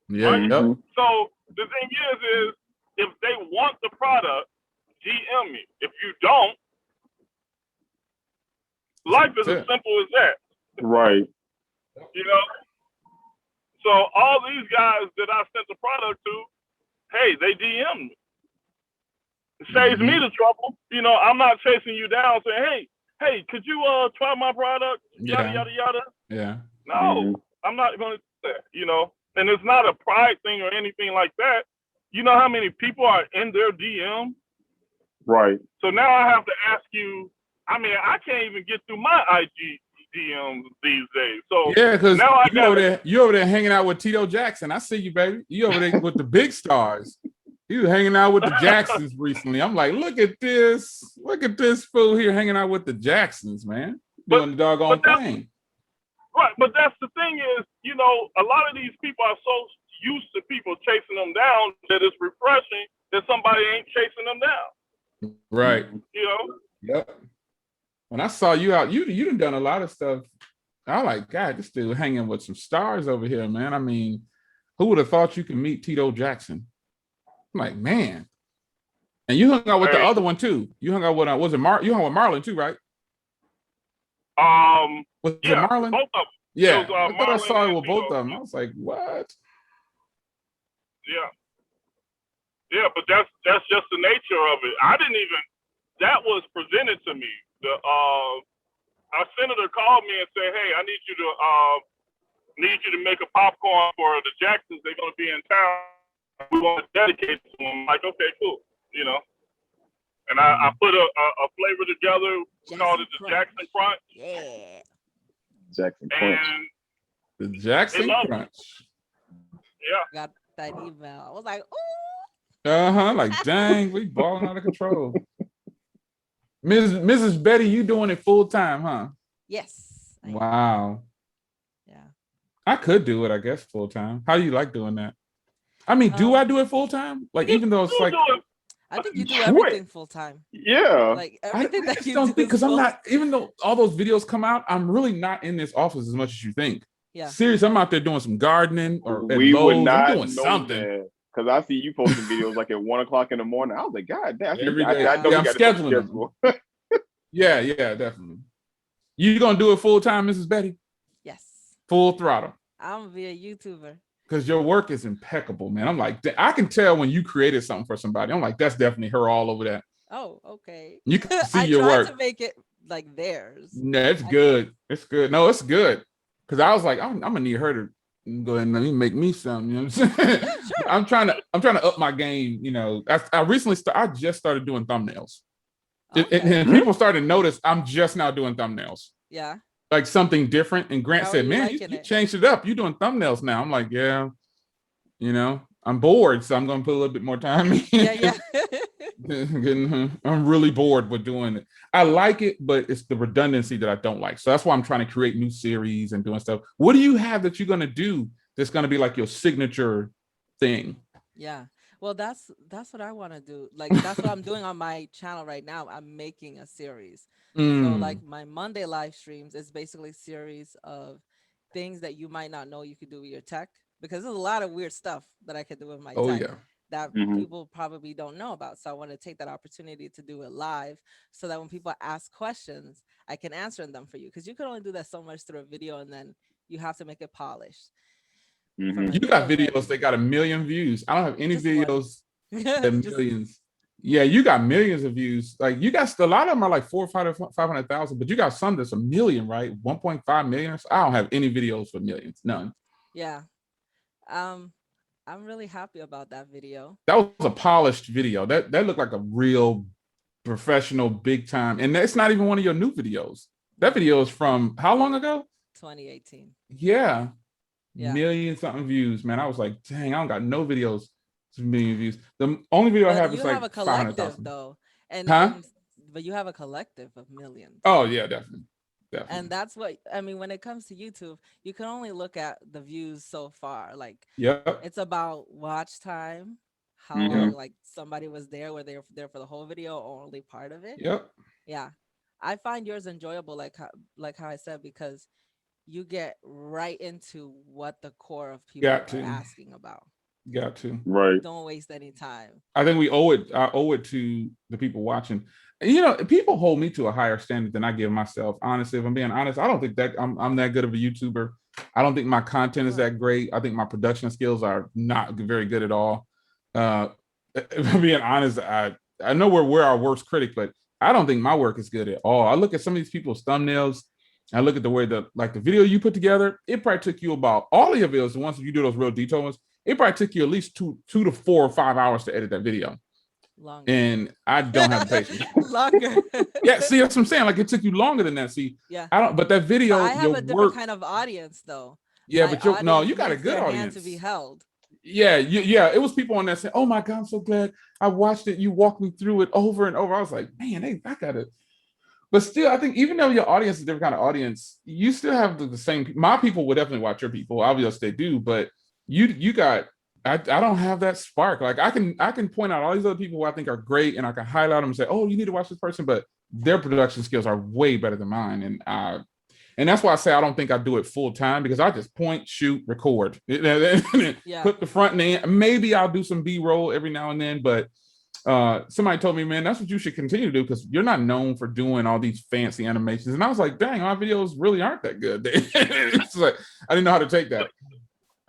Speaker 2: Yeah.
Speaker 1: Right?
Speaker 2: Yep.
Speaker 1: So the thing is if they want the product, DM me. If you don't, life is as simple as that.
Speaker 3: Right.
Speaker 1: So all these guys that I sent the product to, hey, they DM me. It saves me the trouble. You know, I'm not chasing you down saying, hey, could you try my product? Yada, yada, yada.
Speaker 2: Yeah.
Speaker 1: No, I'm not going to do that, you know. And it's not a pride thing or anything like that. You know how many people are in their DM?
Speaker 3: Right.
Speaker 1: So now I have to ask you, I mean, I can't even get through my IG DMs these days. So
Speaker 2: yeah, because
Speaker 1: now
Speaker 2: you over there hanging out with Tito Jackson. I see you, baby. You over there with the big stars. You was hanging out with the Jacksons recently. I'm like, look at this fool here hanging out with the Jacksons, man. Doing the doggone thing.
Speaker 1: Right, but that's the thing is, you know, a lot of these people are so used to people chasing them down that it's refreshing that somebody ain't chasing them down.
Speaker 2: Right.
Speaker 1: You know?
Speaker 2: Yep. When I saw you out, you done a lot of stuff. I like, God, this dude hanging with some stars over here, man. I mean, who would have thought you could meet Tito Jackson? I'm like, man. And you hung out with the other one too. You hung out with you hung with Marlon too, right? Was it Marlon?
Speaker 1: Both of them.
Speaker 2: Yeah,
Speaker 1: was,
Speaker 2: I thought I saw it with
Speaker 1: Tito.
Speaker 2: both of them. I was like, what?
Speaker 1: Yeah, but that's just the nature of it. That was presented to me. Our senator called me and said, hey, I need you to make a popcorn for the Jacksons. They're going to be in town. We want to dedicate it to them. I'm like, okay, cool. You know. And I put a flavor together, called it the Jackson Crunch.
Speaker 4: Yeah.
Speaker 3: Jackson Crunch.
Speaker 2: The Jackson Crunch.
Speaker 1: Yeah.
Speaker 4: Got that email. I was like, ooh.
Speaker 2: Like, dang, we balling out of control. Mrs. Betty, you doing it full time, huh?
Speaker 4: Yes.
Speaker 2: Wow.
Speaker 4: Yeah.
Speaker 2: I could do it, I guess, full time. How do you like doing that? I mean, do I do it full time? Like, even though it's like,
Speaker 4: I think you do everything full time.
Speaker 3: Yeah.
Speaker 4: Like everything
Speaker 2: I
Speaker 4: that you
Speaker 2: don't
Speaker 4: do.
Speaker 2: think, because I'm not, even though all those videos come out, I'm really not in this office as much as you think.
Speaker 4: Yeah.
Speaker 2: Seriously, I'm out there doing some gardening or
Speaker 3: we would not
Speaker 2: I'm doing something.
Speaker 3: Because I see you posting videos like at 1 o'clock in the morning. I was like, God damn.
Speaker 2: Every day.
Speaker 3: I know
Speaker 2: I'm scheduling them. Yeah, definitely. You gonna do it full time, Mrs. Betty?
Speaker 4: Yes.
Speaker 2: Full throttle.
Speaker 4: I'm gonna be a YouTuber.
Speaker 2: Because your work is impeccable, man. I'm like, I can tell when you created something for somebody. I'm like, that's definitely her all over that.
Speaker 4: Oh, okay.
Speaker 2: You can see your work.
Speaker 4: I tried to make it like theirs.
Speaker 2: No, it's good. It's good. No, it's good. Because I was like, I'm gonna need her to go ahead and let me make me something. You know what I'm saying?
Speaker 4: Yeah, sure.
Speaker 2: I'm trying to up my game. You know, I just started doing thumbnails.
Speaker 4: Okay.
Speaker 2: And people started to notice I'm just now doing thumbnails.
Speaker 4: Yeah.
Speaker 2: Like something different. And Grant said, man, you changed it up. You're doing thumbnails now. I'm like, yeah, you know, I'm bored. So I'm going to put a little bit more time in.
Speaker 4: Yeah.
Speaker 2: I'm really bored with doing it. I like it, but it's the redundancy that I don't like. So that's why I'm trying to create new series and doing stuff. What do you have that you're going to do that's going to be like your signature thing? Yeah.
Speaker 4: Well, that's what I want to do. Like, that's what I'm doing on my channel right now. I'm making a series. So like my Monday live streams is basically a series of things that you might not know you could do with your tech, because there's a lot of weird stuff that I could do with my tech that people probably don't know about. So I want to take that opportunity to do it live so that when people ask questions, I can answer them for you. Because you can only do that so much through a video, and then you have to make it polished.
Speaker 2: You got videos that got 1 million views. I don't have any videos that millions. Yeah, you got millions of views. Like, you got a lot of them are like 400 or 500,000, but you got some that's 1 million, right? 1.5 million. I don't have any videos for millions, none.
Speaker 4: Yeah, I'm really happy about that video.
Speaker 2: That was a polished video. That looked like a real professional, big time, and that's not even one of your new videos. That video is from how long ago?
Speaker 4: 2018.
Speaker 2: Yeah. Million something views, man. I was like, dang, I don't got no videos. 1 million views. The only video I have is like 500,000
Speaker 4: though, but you have a collective of millions.
Speaker 2: Oh yeah, definitely.
Speaker 4: And that's what I mean when it comes to YouTube. You can only look at the views so far. Like, it's about watch time, how long like somebody was there, were they there for the whole video or only part of it. Yeah, I find yours enjoyable, like how I said, because you get right into what the core of people are asking about.
Speaker 2: Got to.
Speaker 3: Right.
Speaker 4: Don't waste any time.
Speaker 2: I think we owe it. I owe it to the people watching. You know, people hold me to a higher standard than I give myself. Honestly, if I'm being honest, I don't think that I'm that good of a YouTuber. I don't think my content is that great. I think my production skills are not very good at all. If I'm being honest, I know we're our worst critic, but I don't think my work is good at all. I look at some of these people's thumbnails. I look at the way the video you put together. It probably took you about all of your videos. The ones you do those real detailed ones, it probably took you at least two to 4 or 5 hours to edit that video.
Speaker 4: Longer.
Speaker 2: And I don't have the patience.
Speaker 4: Longer.
Speaker 2: Yeah, see, that's what I'm saying. Like, it took you longer than that. See,
Speaker 4: yeah,
Speaker 2: I don't. But that video,
Speaker 4: but I have a different kind of audience, though.
Speaker 2: Yeah,
Speaker 4: My
Speaker 2: but you got a
Speaker 4: needs
Speaker 2: good
Speaker 4: their hand
Speaker 2: audience
Speaker 4: to be held.
Speaker 2: Yeah, it was people on there saying, "Oh my God, I'm so glad I watched it. You walked me through it over and over." I was like, man, I got it. But still, I think even though your audience is a different kind of audience, you still have the same. My people would definitely watch your people. Obviously, they do. But you got. I don't have that spark. Like, I can point out all these other people who I think are great, and I can highlight them and say, "Oh, you need to watch this person." But their production skills are way better than mine, and that's why I say I don't think I do it full time, because I just point, shoot, record, put the front and end. Maybe I'll do some B-roll every now and then, but somebody told me, man, that's what you should continue to do, because you're not known for doing all these fancy animations. And I was like, dang, my videos really aren't that good. It's like, I didn't know how to take that.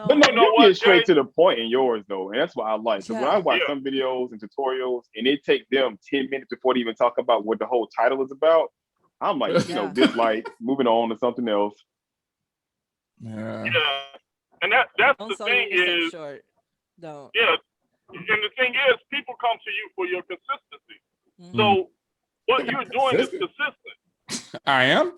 Speaker 3: But no, you get straight to the point in yours, though, and that's what I like. Because when I watch some videos and tutorials, and it takes them 10 minutes before they even talk about what the whole title is about, I'm like, dislike, moving on to something else.
Speaker 1: Yeah. And that's the thing is,
Speaker 4: short. Don't.
Speaker 1: Yeah. And the thing is, people come to you for your consistency. Mm-hmm. So what you're doing is consistent.
Speaker 2: I am?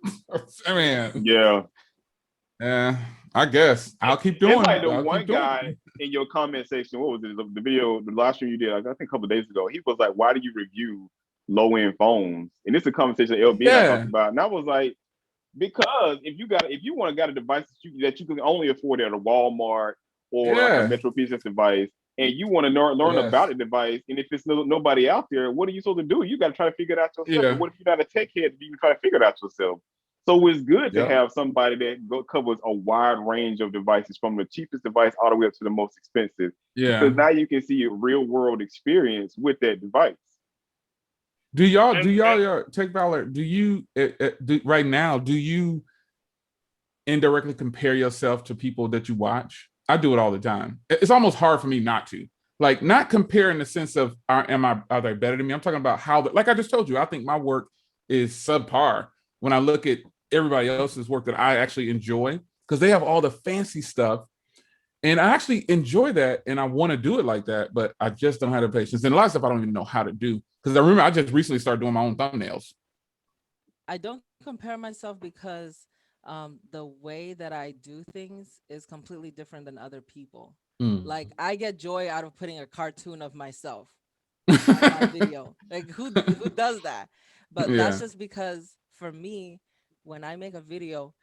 Speaker 2: I mean,
Speaker 3: yeah.
Speaker 2: I guess I'll keep doing
Speaker 3: it. Like the one guy in your comment section, what was it? The video, the live stream you did, I think a couple of days ago, he was like, why do you review low-end phones? And this is a conversation LB and I talked about. And I was like, because if you want to got a device that you can only afford at a Walmart or like a Metro PCS device, and you want to learn about the device, and if it's nobody out there, what are you supposed to do? You got to try to figure it out yourself. But what if you're not a tech head? You can try to figure it out yourself. So it's good to have somebody that covers a wide range of devices, from the cheapest device all the way up to the most expensive.
Speaker 2: Yeah.
Speaker 3: Because now you can see a real world experience with that device.
Speaker 2: Do y'all take Valor? Do you right now? Do you indirectly compare yourself to people that you watch? I do it all the time. It's almost hard for me not to. Like, not compare in the sense of are they better than me? I'm talking about how, like I just told you, I think my work is subpar when I look at everybody else's work that I actually enjoy, because they have all the fancy stuff. And I actually enjoy that, and I want to do it like that, but I just don't have the patience. And a lot of stuff I don't even know how to do. Because I remember I just recently started doing my own thumbnails.
Speaker 4: I don't compare myself because the way that I do things is completely different than other people. Like, I get joy out of putting a cartoon of myself on my video. Like, who does that? But that's just because for me, when I make a video,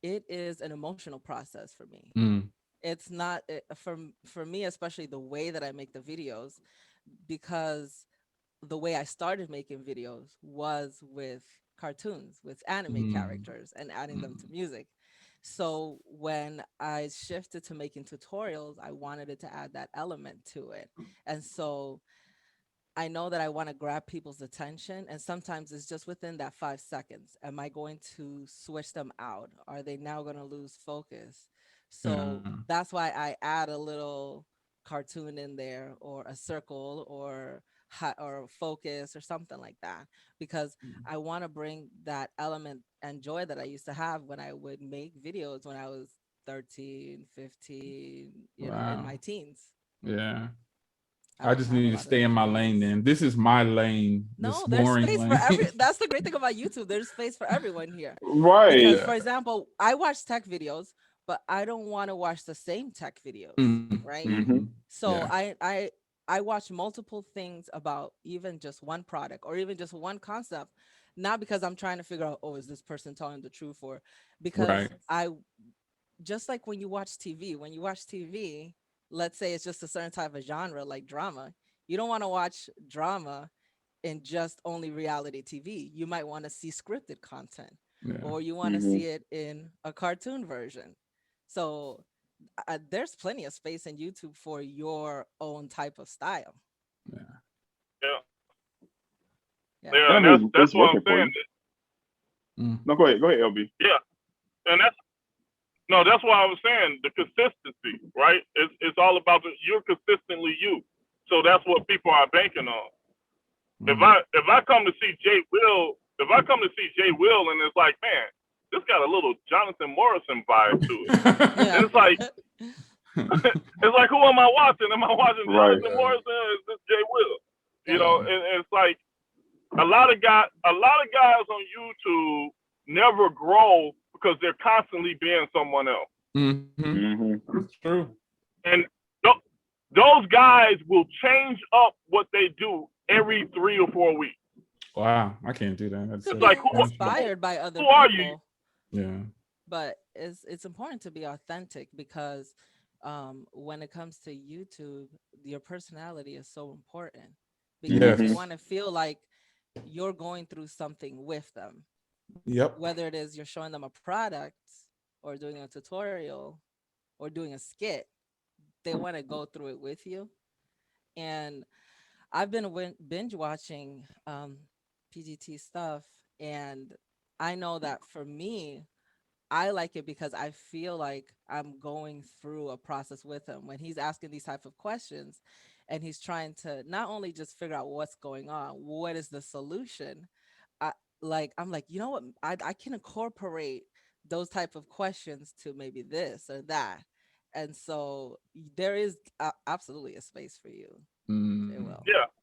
Speaker 4: it is an emotional process for me. It's not for me, especially the way that I make the videos, because the way I started making videos was with cartoons, with anime characters, and adding them to music. So when I shifted to making tutorials, I wanted it to add that element to it. And so I know that I want to grab people's attention, and sometimes it's just within that 5 seconds. Am I going to switch them out? Are they now going to lose focus? So that's why I add a little cartoon in there, or a circle, or focus, or something like that, because I want to bring that element and joy that I used to have when I would make videos when I was 13, 15, in my teens.
Speaker 2: Yeah. I just need to stay in my lane then. This is my lane.
Speaker 4: No, there's space for that's the great thing about YouTube. There's space for everyone here.
Speaker 3: Right.
Speaker 4: Because, for example, I watch tech videos, but I don't want to watch the same tech videos, right? So I watch multiple things about even just one product or even just one concept, not because I'm trying to figure out, is this person telling the truth, or because I just like when you watch TV, let's say it's just a certain type of genre like drama. You don't want to watch drama in just only reality TV. You might want to see scripted content, or you want to see it in a cartoon version. So there's plenty of space in YouTube for your own type of style.
Speaker 1: That's what I'm saying.
Speaker 3: No, go ahead, LB.
Speaker 1: Yeah, and No, that's why I was saying the consistency, right? It's all about you're consistently you. So that's what people are banking on. If I come to see Jay Will, and it's like, man, this got a little Jonathan Morrison vibe to it. And it's like, it's like, who am I watching? Am I watching Jonathan Morrison or is this Jay Will? You know, and it's like a lot of guys on YouTube never grow because they're constantly being someone else.
Speaker 2: That's true.
Speaker 1: And those guys will change up what they do every 3 or 4 weeks.
Speaker 2: Wow, I can't do that.
Speaker 4: It's like inspired by other people.
Speaker 1: Are you?
Speaker 2: Yeah.
Speaker 4: But it's important to be authentic because when it comes to YouTube, your personality is so important because you want to feel like you're going through something with them.
Speaker 2: Yep.
Speaker 4: Whether it is you're showing them a product or doing a tutorial or doing a skit, they want to go through it with you. And I've been binge watching PGT stuff, and I know that for me, I like it because I feel like I'm going through a process with him when he's asking these type of questions, and he's trying to not only just figure out what's going on, what is the solution. I'm like, you know what? I can incorporate those type of questions to maybe this or that, and so there is absolutely a space for you.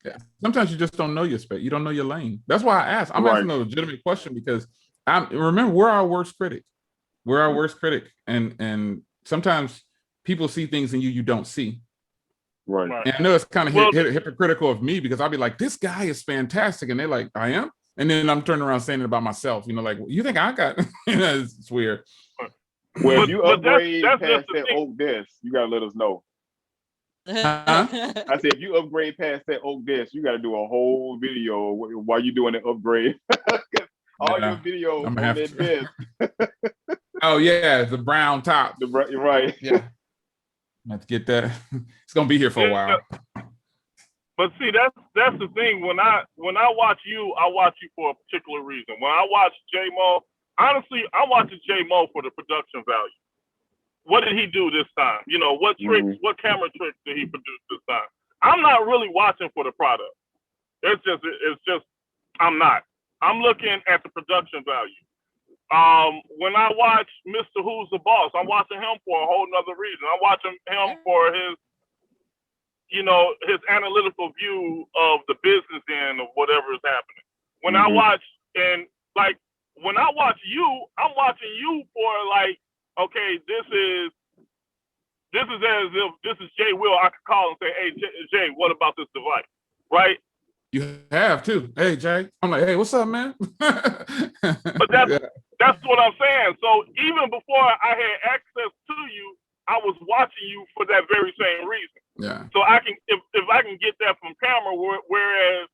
Speaker 1: Yeah.
Speaker 2: Sometimes you just don't know your space. You don't know your lane. That's why I asked. I'm asking a legitimate question because remember, we're our worst critic. We're our worst critic, and sometimes people see things in you don't see.
Speaker 3: Right.
Speaker 2: And I know it's kind of hypocritical of me because I'll be like, this guy is fantastic, and they're like, I am, and then I'm turning around saying it about myself. You know, like, you think I got? It's weird.
Speaker 3: Well, if you upgrade past that oak desk, you gotta let us know. I said, if you upgrade past that oak desk, you got to do a whole video while you're doing the upgrade. All your videos on that desk.
Speaker 2: Oh yeah, the brown top.
Speaker 3: Right.
Speaker 2: Yeah. I have to get that. It's gonna be here for a while.
Speaker 1: But see, that's the thing. When I watch you, I watch you for a particular reason. When I watch J-Mo, honestly, I'm watching J-Mo for the production value. What did he do this time? You know, what tricks, what camera tricks did he produce this time? I'm not really watching for the product. It's just, I'm not. I'm looking at the production value. When I watch Mr. Who's the Boss, I'm watching him for a whole nother reason. I'm watching him for his, you know, his analytical view of the business end of whatever is happening. When I watch, and like, when I watch you, I'm watching you for like, okay, this is as if this is Jay Will. I could call and say, hey, Jay, what about this device? Right?
Speaker 2: You have too. Hey, Jay. I'm like, hey, what's up, man?
Speaker 1: But that's what I'm saying. So even before I had access to you, I was watching you for that very same reason.
Speaker 2: Yeah.
Speaker 1: So I can, if I can get that from camera, whereas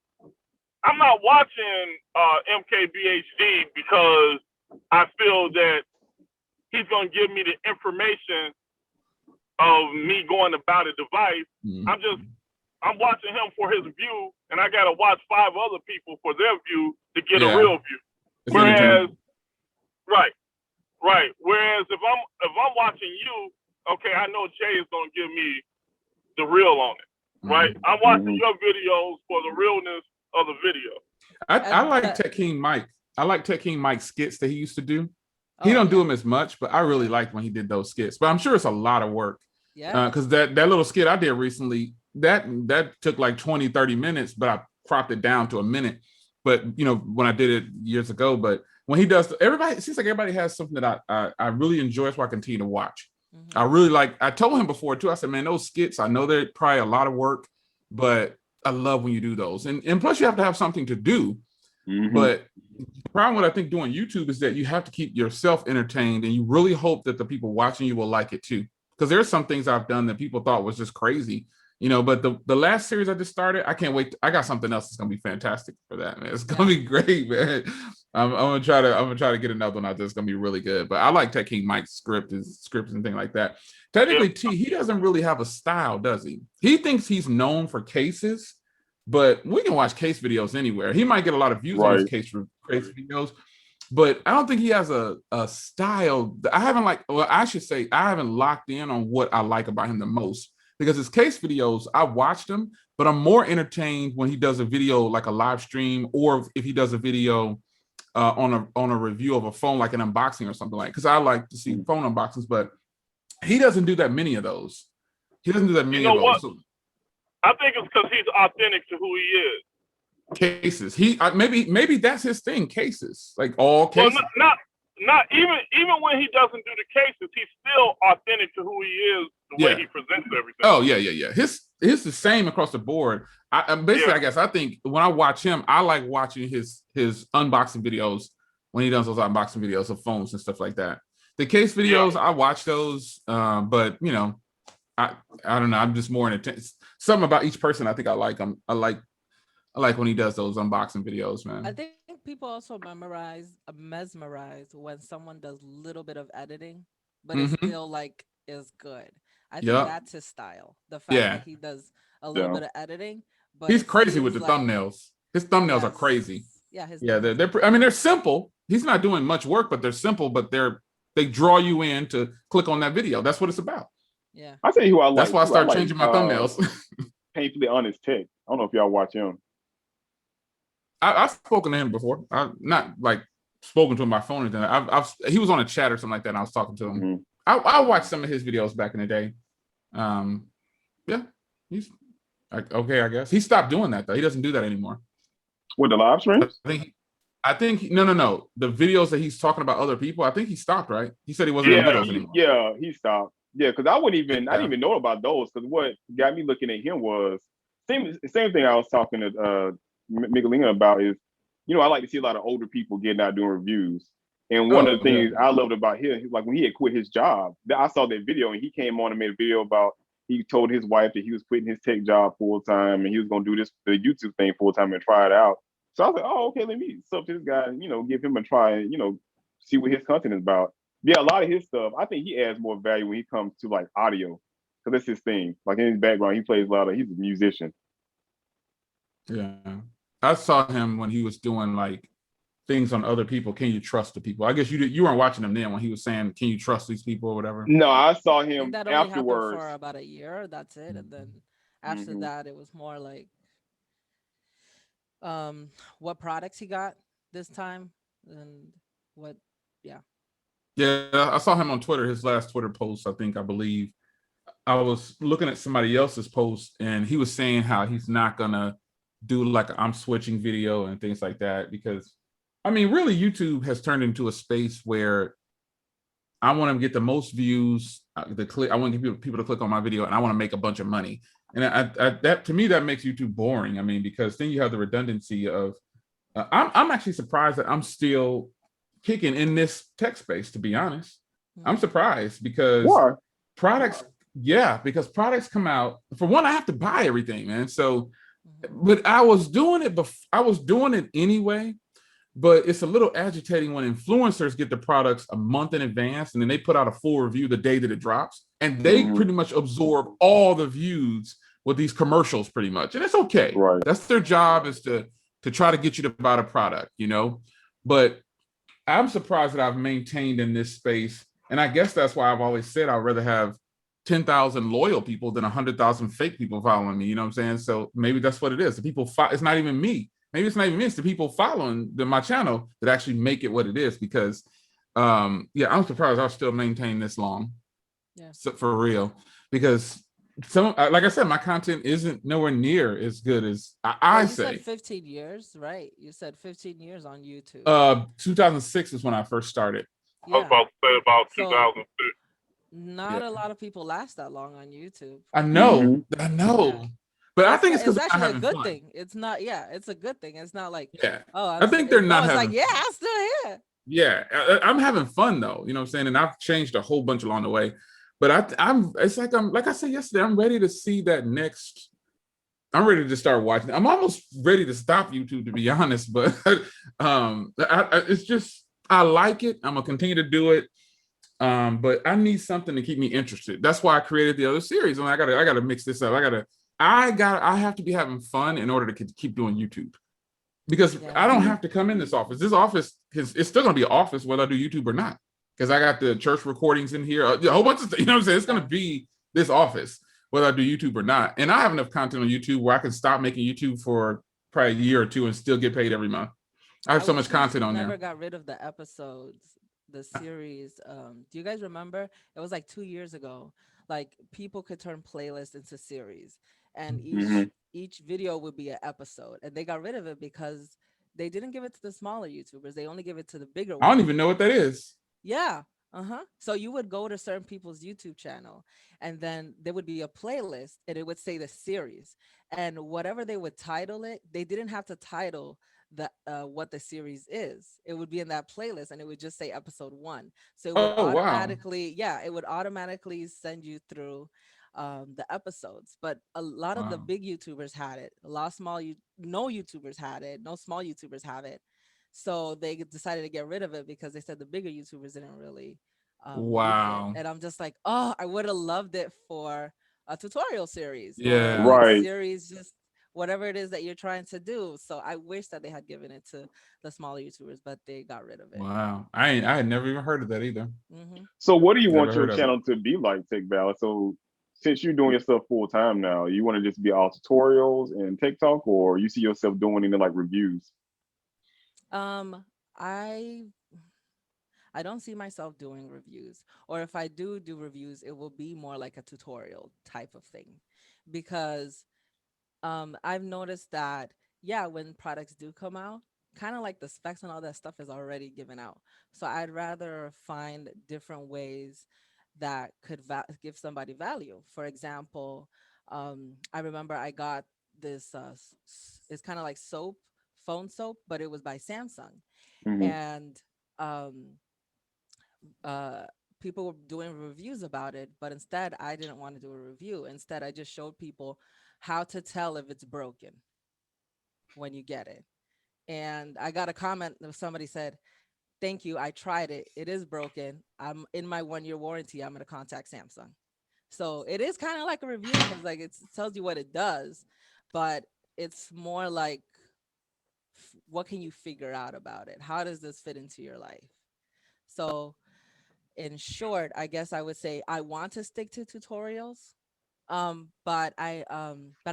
Speaker 1: I'm not watching MKBHD because I feel that he's going to give me the information of me going about a device. I'm watching him for his view, and I got to watch 5 other people for their view to get a real view. Whereas, right. Whereas if I'm watching you, okay, I know Jay is going to give me the real on it, right? I'm watching your videos for the realness of the video.
Speaker 2: I like Tech King Mike. I like Tech King Mike's skits that he used to do. He don't do them as much, but I really liked when he did those skits. But I'm sure it's a lot of work.
Speaker 4: Yeah.
Speaker 2: Because that little skit I did recently, that took like 20, 30 minutes, but I cropped it down to a minute. But, you know, when I did it years ago, but when he does, it seems like everybody has something that I really enjoy, so I continue to watch. I really like, I told him before too, I said, man, those skits, I know they're probably a lot of work, but I love when you do those. And plus you have to have something to do. But the problem with, I think, doing YouTube is that you have to keep yourself entertained, and you really hope that the people watching you will like it too. Because there's some things I've done that people thought was just crazy, you know, but the last series I just started, I can't wait. I got something else that's going to be fantastic for that, man. It's going to be great, man. I'm going to try to get another one out there. It's going to be really good. But I like Tech King Mike's scripts and things like that. Technically, T, he doesn't really have a style, does he? He thinks he's known for cases, but we can watch case videos anywhere. He might get a lot of views on his case videos, but I don't think he has a style. I haven't locked in on what I like about him the most, because his case videos, I watched them, but I'm more entertained when he does a video like a live stream, or if he does a video on a review of a phone, like an unboxing or something like. Because I like to see phone unboxings, but he doesn't do that many of those. He doesn't do that many of those.
Speaker 1: What? So, I think it's because he's authentic to who he is.
Speaker 2: Cases. Maybe that's his thing. Cases, like all cases.
Speaker 1: Well, not even when he doesn't do the cases, he's still authentic to who he is, the way he presents everything.
Speaker 2: Oh yeah. His the same across the board. I guess I think when I watch him, I like watching his unboxing videos when he does those unboxing videos of phones and stuff like that. The case videos, I watch those, but you know, I don't know. I'm just more intense. Something about each person I think I like him. I like when he does those unboxing videos, man.
Speaker 4: I think people also mesmerize when someone does a little bit of editing, but it still like is good. I think that's his style. The fact that he does a little bit of editing, but
Speaker 2: he's crazy with the thumbnails. His thumbnails are crazy.
Speaker 4: Yeah,
Speaker 2: they're simple. He's not doing much work, but they're simple. But they draw you in to click on that video. That's what it's about.
Speaker 4: Yeah,
Speaker 3: I'll tell you who I like.
Speaker 2: That's why I started changing my thumbnails.
Speaker 3: Painfully Honest Tech. I don't know if y'all watch him.
Speaker 2: I've spoken to him before. I've not like spoken to him by phone or anything. He was on a chat or something like that, and I was talking to him. I watched some of his videos back in the day. He's okay, I guess. He stopped doing that though. He doesn't do that anymore.
Speaker 3: With the live streams?
Speaker 2: I think no. The videos that he's talking about other people, I think he stopped, right? He said he wasn't doing those anymore.
Speaker 3: Yeah, he stopped. Yeah, because I didn't even know about those, because what got me looking at him was same thing I was talking to Miguelina about is, I like to see a lot of older people getting out doing reviews. And one of the things I loved about him, like when he had quit his job, I saw that video and he came on and made a video about, he told his wife that he was quitting his tech job full time and he was going to do the YouTube thing full time and try it out. So I was like, oh, okay, let me sub to this guy and, give him a try and, see what his content is about. Yeah, a lot of his stuff, I think he adds more value when he comes to like audio, because that's his thing. Like in his background, he plays he's a musician.
Speaker 2: Yeah. I saw him when he was doing like things on other people. Can you trust the people? I guess you weren't watching him then when he was saying, can you trust these people or whatever?
Speaker 3: No, I saw him
Speaker 4: that
Speaker 3: afterwards.
Speaker 4: For about a year, that's it. And then after that, it was more like what products he got this time and what,
Speaker 2: Yeah, I saw him on Twitter, his last Twitter post, I believe. I was looking at somebody else's post and he was saying how he's not gonna do like I'm switching video and things like that, because really YouTube has turned into a space where I want to get the most views, I want to get people to click on my video, and I want to make a bunch of money. And that to me, that makes YouTube boring. Because then you have the redundancy of I'm actually surprised that I'm still kicking in this tech space, to be honest. I'm surprised because products come out. For one, I have to buy everything, man. So, but I was doing it anyway, but it's a little agitating when influencers get the products a month in advance and then they put out a full review the day that it drops, and they pretty much absorb all the views with these commercials pretty much. And it's okay.
Speaker 3: Right.
Speaker 2: That's their job, is to try to get you to buy the product, but I'm surprised that I've maintained in this space. And I guess that's why I've always said I'd rather have 10,000 loyal people than 100,000 fake people following me. You know what I'm saying? So maybe that's what it is. The people, it's not even me. Maybe it's not even me. It's the people following my channel that actually make it what it is. Because, I'm surprised I'll still maintain this long.
Speaker 4: Yeah.
Speaker 2: So, for real. Because like I said, my content isn't nowhere near as good as I say.
Speaker 4: You said 15 years, right? You said 15 years on YouTube.
Speaker 2: 2006 is when I first started.
Speaker 1: Yeah. I was about to say about 2006.
Speaker 4: Not a lot of people last that long on YouTube.
Speaker 2: I know. Yeah. But I think it's because
Speaker 4: actually
Speaker 2: a
Speaker 4: good thing. It's not. Yeah, it's a good thing. It's not like
Speaker 2: I think they're not having.
Speaker 4: Like I'm still here.
Speaker 2: Yeah, I'm having fun though. You know what I'm saying? And I've changed a whole bunch along the way. But I'm like I said yesterday, I'm ready to see that next. I'm ready to start watching. I'm almost ready to stop YouTube, to be honest. But it's just I like it. I'm gonna continue to do it. But I need something to keep me interested. That's why I created the other series. And I gotta mix this up. I have to be having fun in order to keep doing YouTube. because I don't have to come in this office. This office, because it's still going to be an office whether I do YouTube or not. Because I got the church recordings in here, a whole bunch of stuff. You know what I'm saying? It's going to be this office whether I do YouTube or not. And I have enough content on YouTube where I can stop making YouTube for probably a year or two and still get paid every month. I have so much content on there.
Speaker 4: Never got rid of the episodes, the series. Do you guys remember? It was like 2 years ago. Like people could turn playlists into series, and each video would be an episode. And they got rid of it because they didn't give it to the smaller YouTubers. They only give it to the bigger ones.
Speaker 2: I don't even know what that is.
Speaker 4: Yeah. So you would go to certain people's YouTube channel, and then there would be a playlist, and it would say the series, and whatever they would title it, they didn't have to title the what the series is. It would be in that playlist, and it would just say episode 1. So it would automatically, it would automatically send you through the episodes. But a lot of the big YouTubers had it. A lot of no YouTubers had it. No small YouTubers have it. So they decided to get rid of it because they said the bigger YouTubers didn't really use it. And I'm just like, oh, I would have loved it for a tutorial series.
Speaker 2: Yeah.
Speaker 3: Right.
Speaker 4: Series, just whatever it is that you're trying to do. So I wish that they had given it to the smaller YouTubers, but they got rid of it.
Speaker 2: Wow. I had never even heard of that either.
Speaker 3: So what do you want your channel to be like, Tech Valor? So since you're doing your stuff full time now, you want to just be all tutorials and TikTok, or you see yourself doing any like reviews?
Speaker 4: I don't see myself doing reviews, or if I do reviews, it will be more like a tutorial type of thing, because I've noticed that, when products do come out, kind of like the specs and all that stuff is already given out. So I'd rather find different ways that could give somebody value. For example, I remember I got this, it's kind of like phone soap, but it was by Samsung. And people were doing reviews about it, but instead I didn't want to do a review. Instead, I just showed people how to tell if it's broken when you get it. And I got a comment that somebody said, "Thank you, I tried it. It is broken. I'm in my 1-year warranty. I'm going to contact Samsung." So it is kind of like a review, because like it tells you what it does, but it's more like, what can you figure out about it? How does this fit into your life? So in short, I guess I would say I want to stick to tutorials. But I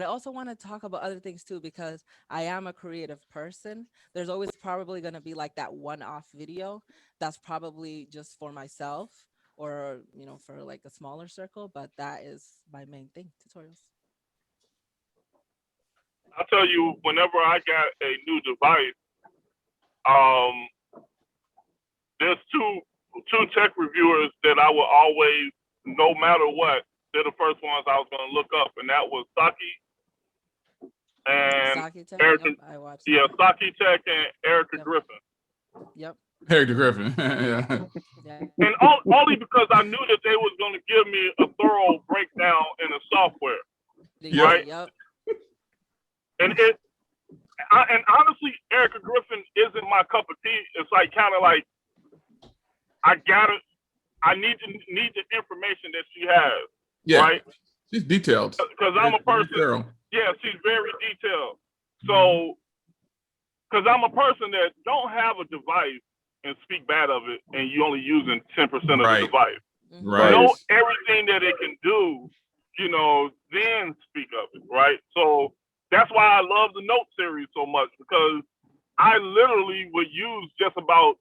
Speaker 4: also want to talk about other things too, because I am a creative person. There's always probably going to be like that one-off video that's probably just for myself, or for like a smaller circle, but that is my main thing, tutorials.
Speaker 1: I'll tell you, whenever I got a new device, there's two tech reviewers that I will always, no matter what, they're the first ones I was going to look up, and that was Saki and
Speaker 4: Saki Tech?
Speaker 1: Erica.
Speaker 4: Yep, I watched
Speaker 1: Yeah,
Speaker 4: that.
Speaker 1: Saki Tech and Erica Griffin.
Speaker 4: Yep.
Speaker 2: Erica Griffin. Yeah.
Speaker 1: And only because I knew that they was going to give me a thorough breakdown in the software, right?
Speaker 4: Yep.
Speaker 1: And and honestly, Erica Griffin isn't my cup of tea. It's like kind of like I need the information that she has.
Speaker 2: Yeah,
Speaker 1: right?
Speaker 2: She's detailed.
Speaker 1: Because I'm a person. Yeah, she's very detailed. So, because I'm a person that don't have a device and speak bad of it, and you only using 10% of the device.
Speaker 2: Right.
Speaker 1: Know everything that it can do, then speak of it, right? So that's why I love the Note series so much, because I literally would use just about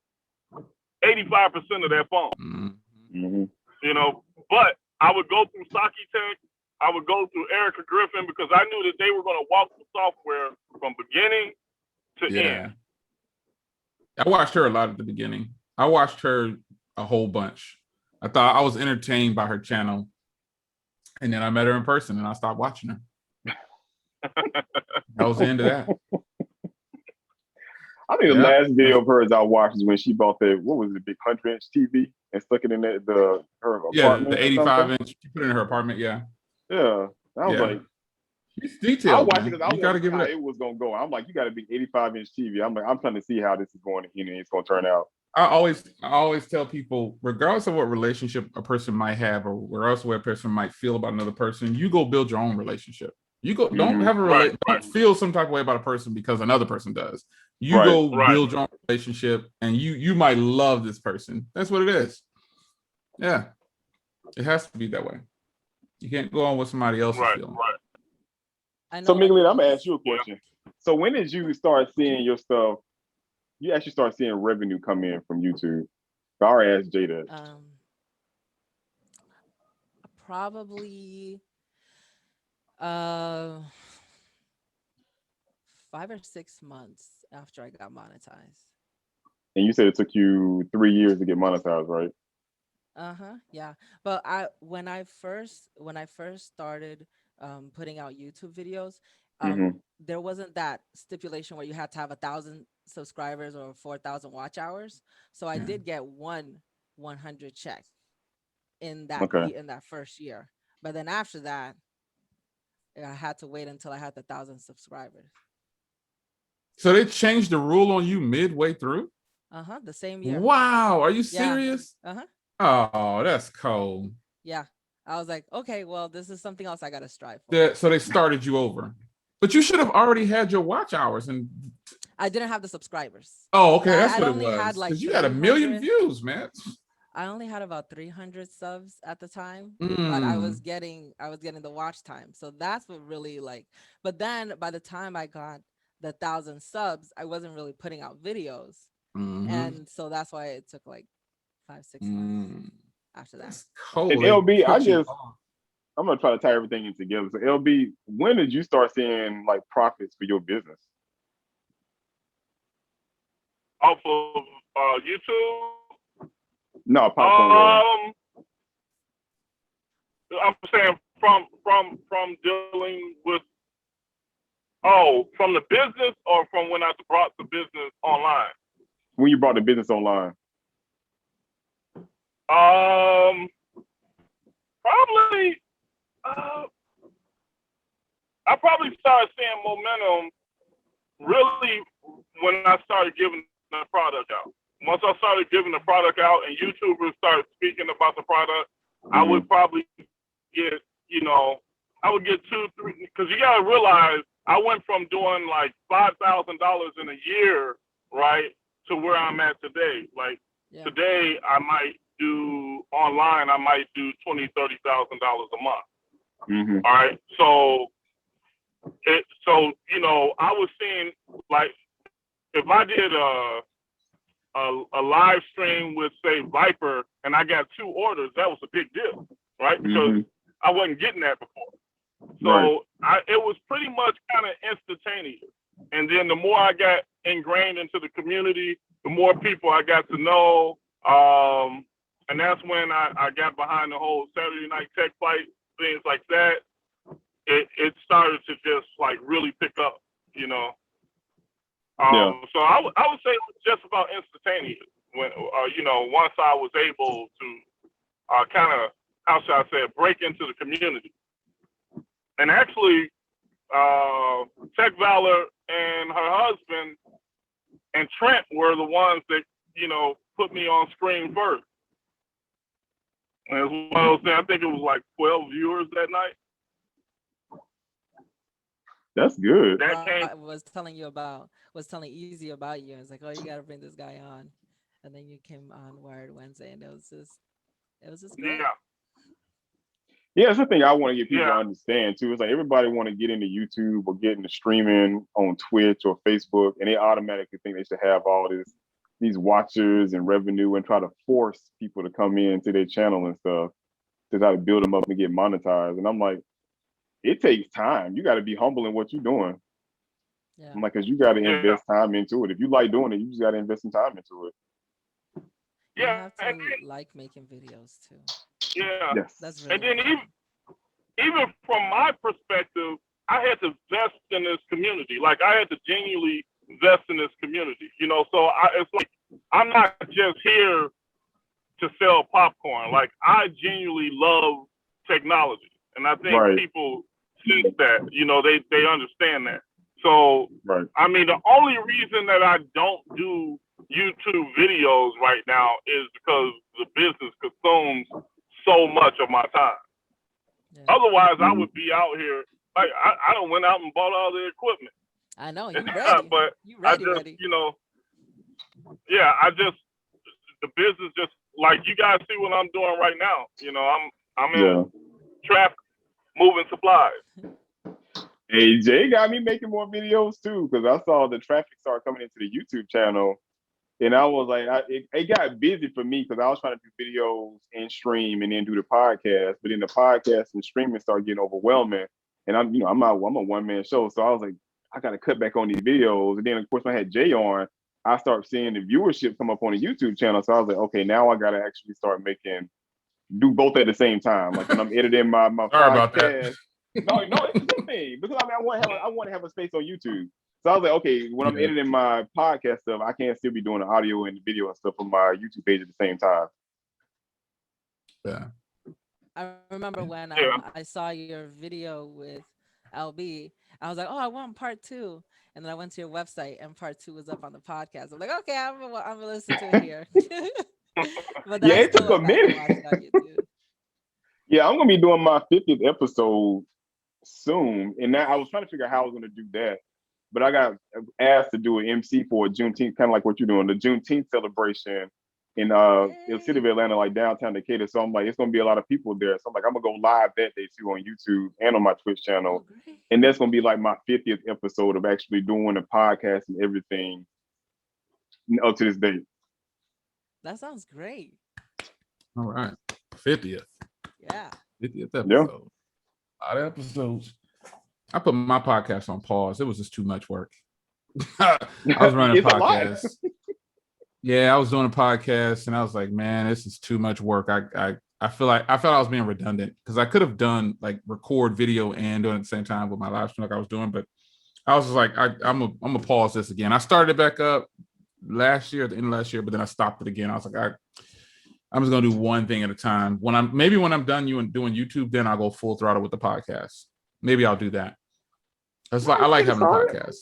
Speaker 1: 85% of that phone. But I would go through Saki Tech, I would go through Erica Griffin, because I knew that they were going to walk the software from beginning to end.
Speaker 2: I watched her a lot at the beginning. I watched her a whole bunch. I thought I was entertained by her channel, and then I met her in person, and I stopped watching her. I was into that.
Speaker 3: I think the last video of hers I watched is when she bought the big 100-inch TV and stuck it in her apartment.
Speaker 2: Yeah, the 85-inch. She put it in her apartment. Yeah.
Speaker 3: Yeah, I was like,
Speaker 2: she's detailed.
Speaker 3: I watched it because I
Speaker 2: wanted
Speaker 3: how it was gonna go. I'm like, you got a big 85-inch TV. I'm like, I'm trying to see how this is going. It's gonna turn out.
Speaker 2: I always tell people, regardless of what relationship a person might have, or regardless of what a person might feel about another person, you go build your own relationship. You go, don't have a don't feel some type of way about a person because another person does. You go build your own relationship, and you might love this person. That's what it is. Yeah, it has to be that way. You can't go on with somebody else's feeling.
Speaker 3: So, Miglet, I'm gonna ask you a question. So, when did you start seeing your stuff? You actually start seeing revenue come in from YouTube. I already asked Jay that.
Speaker 4: Probably 5 or 6 months after I got monetized.
Speaker 3: And you said it took you 3 years to get monetized, right?
Speaker 4: Yeah. But when I first started putting out YouTube videos, there wasn't that stipulation where you had to have 1,000 subscribers or 4,000 watch hours. So I did get 100 check in that first year. But then after that, I had to wait until I had 1,000 subscribers.
Speaker 2: So they changed the rule on you midway through?
Speaker 4: The same year.
Speaker 2: Wow, are you serious?
Speaker 4: Yeah.
Speaker 2: Oh, that's cold.
Speaker 4: Yeah. I was like, okay, well, this is something else I got to strive for.
Speaker 2: So they started you over. But you should have already had your watch hours. And
Speaker 4: I didn't have the subscribers.
Speaker 2: Oh, okay, that's what it was. Because you had 1 million views, man.
Speaker 4: I only had about 300 subs at the time, but I was getting the watch time. So that's what really but then by the time I got the 1,000 subs, I wasn't really putting out videos. And so that's why it took 5-6 months after that.
Speaker 2: That's cold.
Speaker 3: And LB, I'm gonna try to tie everything in together. So LB, when did you start seeing profits for your business?
Speaker 1: Off of YouTube?
Speaker 3: No, popcorn.
Speaker 1: I'm saying from dealing with from the business or from when I brought the business online?
Speaker 3: When you brought the business online?
Speaker 1: Probably I probably started seeing momentum really when I started giving the product out. Once I started giving the product out and YouTubers started speaking about the product, I would probably get, I would get 2-3, because you gotta realize I went from doing $5,000 in a year, right, to where I'm at today. Today I might do online, I might do $20,000-$30,000 a month. All right, so I was seeing if I did a live stream with say Viper and I got 2 orders, that was a big deal, right? Because I wasn't getting that before. So it was pretty much kind of instantaneous. And then the more I got ingrained into the community, the more people I got to know. And that's when I got behind the whole Saturday Night Tech Fight, things like that. It started to just really pick up, So I would say it was just about instantaneous when, once I was able to kind of, how should I say it, break into the community. And actually, Tech Valor and her husband and Trent were the ones that, put me on screen first. And it was one of those things, I think it was 12 viewers that night.
Speaker 3: That's good.
Speaker 4: I was telling Easy about you. I was like, oh, you got to bring this guy on. And then you came on Wired Wednesday, and it was just great.
Speaker 3: Yeah, that's the thing I want to get people to understand too. It's everybody want to get into YouTube or get into streaming on Twitch or Facebook, and they automatically think they should have all these watchers and revenue and try to force people to come into their channel and stuff to try to build them up and get monetized. And I'm like, it takes time. You got to be humble in what you're doing. Yeah. I'm like, because you got to invest time into it. If you like doing it, you just got to invest some time into it.
Speaker 4: You have to like making videos too.
Speaker 1: Yeah.
Speaker 3: Yes.
Speaker 4: That's really
Speaker 1: and then even from my perspective, I had to invest in this community. I had to genuinely invest in this community. So it's I'm not just here to sell popcorn. I genuinely love technology. And I think people sense that, they understand that. So, I mean, the only reason that I don't do YouTube videos right now is because the business consumes so much of my time. Yeah. Otherwise, I would be out here like I done went out and bought all the equipment.
Speaker 4: I know, you ready.
Speaker 1: But
Speaker 4: you
Speaker 1: I
Speaker 4: ready,
Speaker 1: just,
Speaker 4: ready.
Speaker 1: you know, yeah, the business just like you guys see what I'm doing right now. You know, I'm in traffic, moving supplies.
Speaker 3: Hey, Jay got me making more videos too, because I saw the traffic start coming into the YouTube channel. And I was like, it got busy for me because I was trying to do videos and stream and then do the podcast. But then the podcast and streaming started getting overwhelming. And I'm a one-man show. So I was like, I got to cut back on these videos. And then, of course, when I had Jay on, I started seeing the viewership come up on the YouTube channel. So I was like, okay, now I got to actually start do both at the same time. Like when I'm editing my
Speaker 2: Sorry about that.
Speaker 3: No, it's a good thing because I want to have a space on YouTube. So I was like, okay, when I'm editing my podcast stuff, I can't still be doing the audio and the video and stuff on my YouTube page at the same time.
Speaker 2: Yeah.
Speaker 4: I remember when I saw your video with LB, I was like, oh, I want part 2. And then I went to your website and part 2 was up on the podcast. I'm like, okay, I'm gonna listen to it here. But then
Speaker 3: it took a minute. Yeah, I'm gonna be doing my 50th episode soon. And now I was trying to figure out how I was gonna do that. But I got asked to do an MC for a Juneteenth, kind of like what you're doing, the Juneteenth celebration in the city of Atlanta, like downtown Decatur. So I'm like, it's gonna be a lot of people there. So I'm like, I'm gonna go live that day too on YouTube and on my Twitch channel. And that's gonna be like my 50th episode of actually doing the podcast and everything up to this date.
Speaker 4: That sounds great.
Speaker 2: All right. 50th.
Speaker 4: Yeah.
Speaker 2: 50th episode. Yeah. A lot of episodes. I put my podcast on pause. It was just too much work. I was running a podcast. Yeah, I was doing a podcast and I was like, man, this is too much work. I felt I was being redundant because I could have done like record video and doing it at the same time with my live stream like I was doing, but I was just like, I'm gonna pause this again. I started it back up last year, at the end of last year, but then I stopped it again. I was like, I'm just gonna do one thing at a time. When I'm done doing YouTube, then I'll go full throttle with the podcast. Maybe I'll do that. That's like I like having a podcast.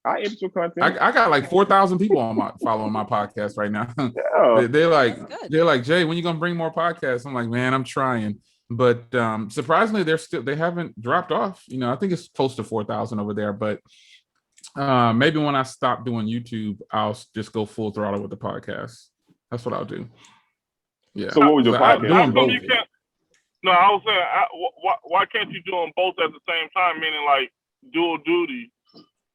Speaker 3: I edit your content.
Speaker 2: I got like 4,000 people following my podcast right now. Yeah. They're like, Jay, when you gonna bring more podcasts? I'm like, man, I'm trying. But surprisingly, they haven't dropped off. You know, I think it's close to 4,000 over there. But maybe when I stop doing YouTube, I'll just go full throttle with the podcast. That's what I'll do. Yeah.
Speaker 3: So what was your podcast?
Speaker 1: Doing both. No, I was saying, why can't you do them both at the same time? Meaning like dual duty,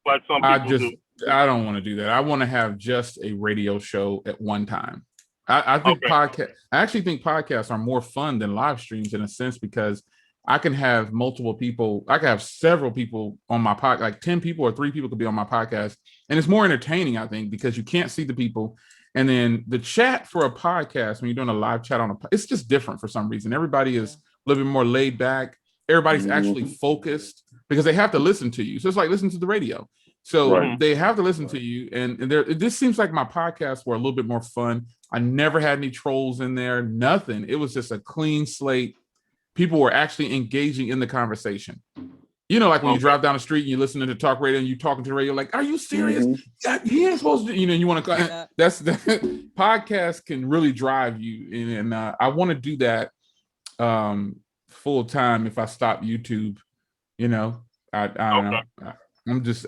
Speaker 1: like some people do.
Speaker 2: I don't want to do that. I want to have just a radio show at one time. I think I actually think podcasts are more fun than live streams in a sense because I can have multiple people. I can have several people on my podcast, like 10 people or 3 people could be on my podcast. And it's more entertaining, I think, because you can't see the people. And then the chat for a podcast, when you're doing a live chat it's just different for some reason. Everybody is a little bit more laid back. Everybody's actually focused because they have to listen to you. So it's like listening to the radio. So they have to listen to you. And this seems like my podcasts were a little bit more fun. I never had any trolls in there, nothing. It was just a clean slate. People were actually engaging in the conversation. You know, like when you drive down the street and you're listening to talk radio and you're talking to the radio, like, are you serious? He ain't supposed to, you want to, that's the podcast can really drive you. And I want to do that full time if I stop YouTube, I don't know.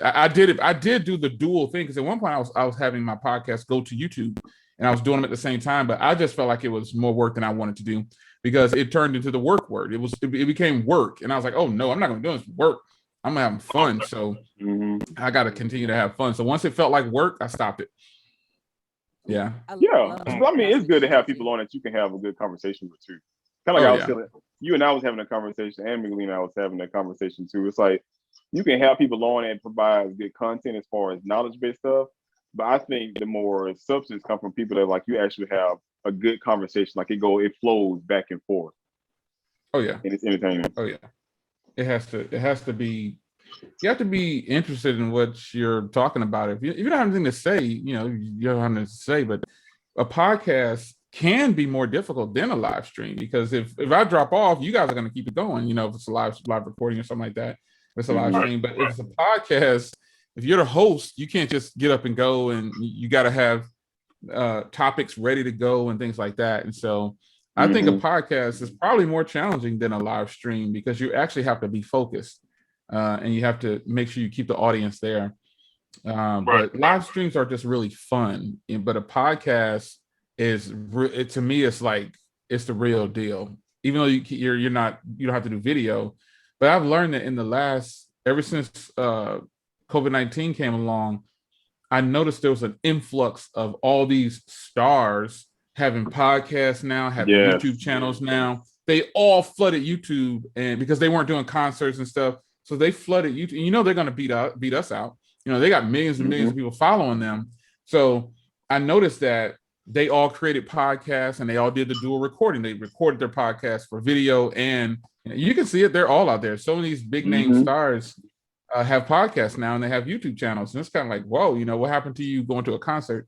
Speaker 2: I did do the dual thing because at one point I was having my podcast go to YouTube and I was doing them at the same time, but I just felt like it was more work than I wanted to do because it turned into the work word. It became work. And I was like, oh no, I'm not going to do this work. I'm having fun. So I got to continue to have fun. So once it felt like work, I stopped it. Yeah.
Speaker 3: Yeah. I mean, it's good to have people on that you can have a good conversation with too. Kind of like you and I was having a conversation and Miguel and I was having that conversation too. It's like, you can have people on and provide good content as far as knowledge-based stuff. But I think the more substance come from people that like you actually have a good conversation. Like it flows back and forth.
Speaker 2: Oh yeah. And
Speaker 3: it's entertaining.
Speaker 2: Oh yeah. It has to be, you have to be interested in what you're talking about. If you don't have anything to say, you don't have anything to say, but a podcast can be more difficult than a live stream because if I drop off, you guys are going to keep it going, if it's a live recording or something like that. It's a live stream, but if it's a podcast, if you're the host, you can't just get up and go, and you got to have topics ready to go and things like that. And so I think a podcast is probably more challenging than a live stream because you actually have to be focused. and you have to make sure you keep the audience there. But live streams are just really fun. But a podcast is, to me, it's like it's the real deal. Even though you don't have to do video, but I've learned that ever since COVID-19 came along, I noticed there was an influx of all these stars having podcasts now, having YouTube channels now. They all flooded YouTube, and because they weren't doing concerts and stuff, so they flooded YouTube. And you know they're going to beat us out. You know, they got millions and millions of people following them. So I noticed that they all created podcasts and they all did the dual recording. They recorded their podcasts for video, and you can see it. They're all out there. So many of these big name stars have podcasts now, and they have YouTube channels. And it's kind of like, whoa, you know, what happened to you going to a concert?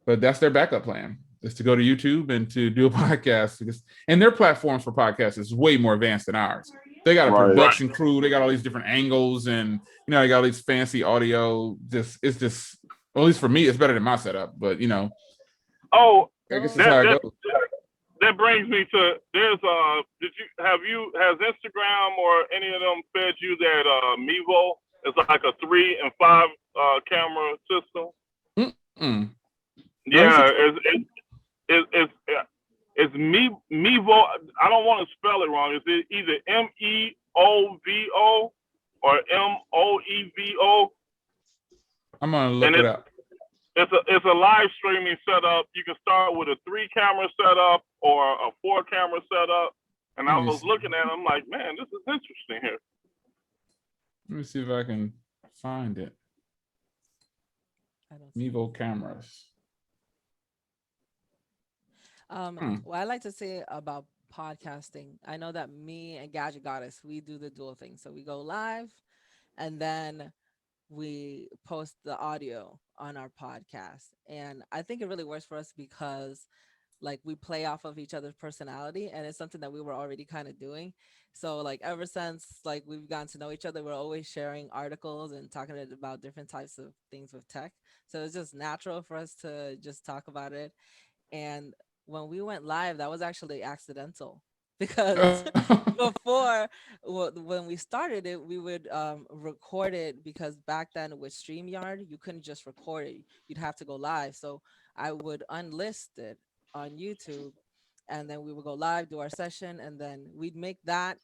Speaker 2: But that's their backup plan, is to go to YouTube and to do a podcast. And their platforms for podcasts is way more advanced than ours. They got a production crew. They got all these different angles, and you know, they got all these fancy audio. It's just, well, at least for me, it's better than my setup. But you know, I guess that's how it goes.
Speaker 1: That brings me to has Instagram or any of them fed you that Mevo? It's like a 3 and 5 camera system. Yeah, it's Mevo. I don't want to spell it wrong. It's either MEOVO or MOEVO.
Speaker 2: I'm gonna look it up.
Speaker 1: It's a live streaming setup. You can start with a 3 camera setup or a 4 camera setup. And I was looking at it, I'm like, man, this is interesting here.
Speaker 2: Let me see if I can find it. Mevo cameras.
Speaker 4: What I like to say about podcasting, I know that me and Gadget Goddess, we do the dual thing. So we go live and then we post the audio on our podcast. And I think it really works for us because like we play off of each other's personality, and it's something that we were already kind of doing. So like ever since like we've gotten to know each other, we're always sharing articles and talking about different types of things with tech. So it's just natural for us to just talk about it. And when we went live, that was actually accidental because before, when we started it, we would record it, because back then with StreamYard, you couldn't just record it. You'd have to go live. So I would unlist it on YouTube, and then we would go live, do our session, and then we'd make that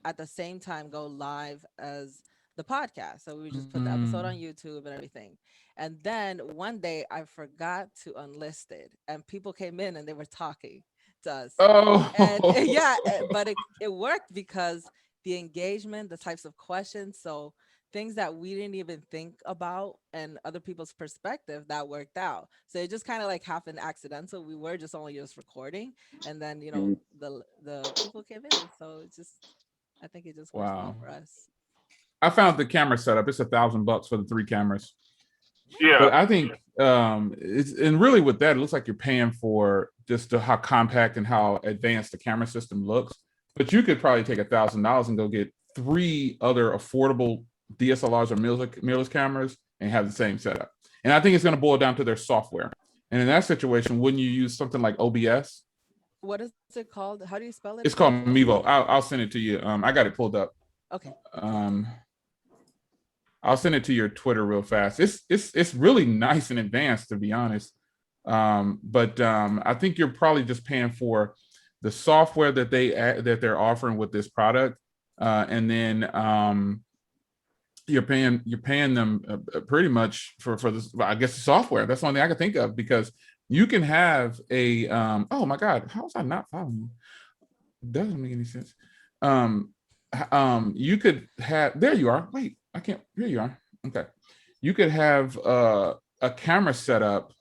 Speaker 4: at the same time go live as the podcast. So we would just put the episode on YouTube and everything. And then one day I forgot to unlist it, and people came in and they were talking to us. And yeah, but it worked because the engagement, the types of questions, so things that we didn't even think about and other people's perspective, that worked out. So it just kind of like happened accidental. We were just recording, and then you know the people came in. So it just, I think it just works well for us.
Speaker 2: I found the camera setup. It's $1,000 for the 3 cameras.
Speaker 1: Yeah,
Speaker 2: but I think and really with that, it looks like you're paying for just how compact and how advanced the camera system looks. But you could probably take $1,000 and go get 3 other affordable DSLRs or mirrorless cameras and have the same setup. And I think it's going to boil down to their software. And in that situation, wouldn't you use something like OBS?
Speaker 4: What is it called? How do you spell it?
Speaker 2: It's called Mevo. I'll send it to you. I got it pulled up.
Speaker 4: Okay.
Speaker 2: I'll send it to your Twitter real fast. It's really nice and advanced, to be honest. But I think you're probably just paying for the software that they're offering with this product, and then you're paying them pretty much for this. I guess the software. That's the only thing I can think of, because you can have a oh my God, how was I not following you? Doesn't make any sense. You could have, there you are. Wait, I can't, here you are. Okay. You could have a camera setup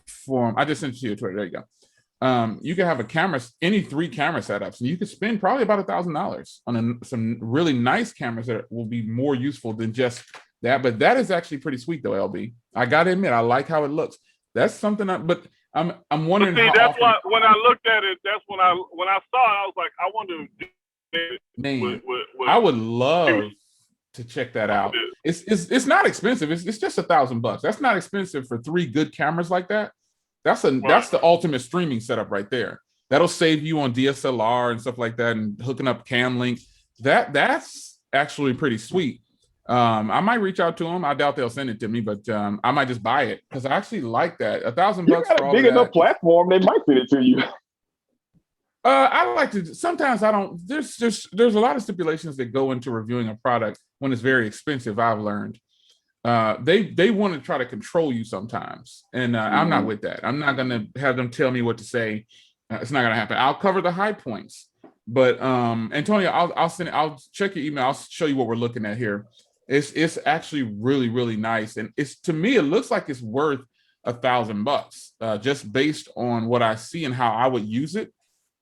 Speaker 2: for, I just sent it to you Twitter. There you go. You could have a camera, any 3 camera setups, and you could spend probably about $1,000 on some really nice cameras that will be more useful than just that. But that is actually pretty sweet though, LB. I gotta admit, I like how it looks. That's something but I'm wondering.
Speaker 1: But see, that's why when I looked at it, that's when I saw it, I was like, I wonder
Speaker 2: if I would love to check that out. It's not expensive. It's just $1,000. That's not expensive for 3 good cameras like that. That's the ultimate streaming setup right there. That'll save you on DSLR and stuff like that, and hooking up cam link. That's actually pretty sweet. I might reach out to them. I doubt they'll send it to me, but I might just buy it because I actually like that. $1,000
Speaker 3: You got
Speaker 2: for
Speaker 3: a
Speaker 2: all
Speaker 3: big
Speaker 2: of
Speaker 3: enough
Speaker 2: that.
Speaker 3: platform, they might send it to you.
Speaker 2: I like to. Sometimes I don't. There's a lot of stipulations that go into reviewing a product when it's very expensive. I've learned they want to try to control you sometimes, and I'm not with that. I'm not going to have them tell me what to say. It's not going to happen. I'll cover the high points, but Antonio, I'll check your email. I'll show you what we're looking at here. It's actually really, really nice, and to me it looks like it's worth $1,000 just based on what I see and how I would use it.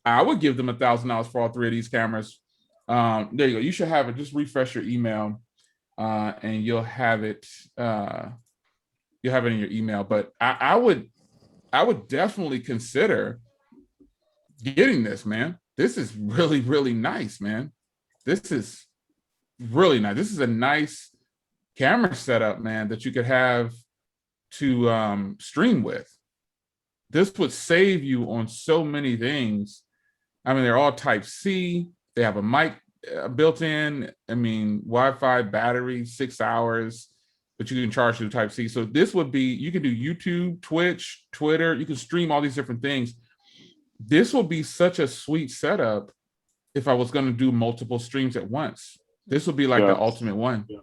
Speaker 2: I would give them $1,000 for all 3 of these cameras. There you go. You should have it. Just refresh your email, and you'll have it. You'll have it in your email. But I would definitely consider getting this, man. This is really, really nice, man. This is really nice. This is a nice camera setup, man, that you could have to stream with. This would save you on so many things. I mean, they're all Type-C. They have a mic built in. I mean, Wi-Fi, battery, 6 hours, but you can charge through Type-C. So this would be, you can do YouTube, Twitch, Twitter. You can stream all these different things. This would be such a sweet setup if I was going to do multiple streams at once. This would be like the ultimate one. Yeah.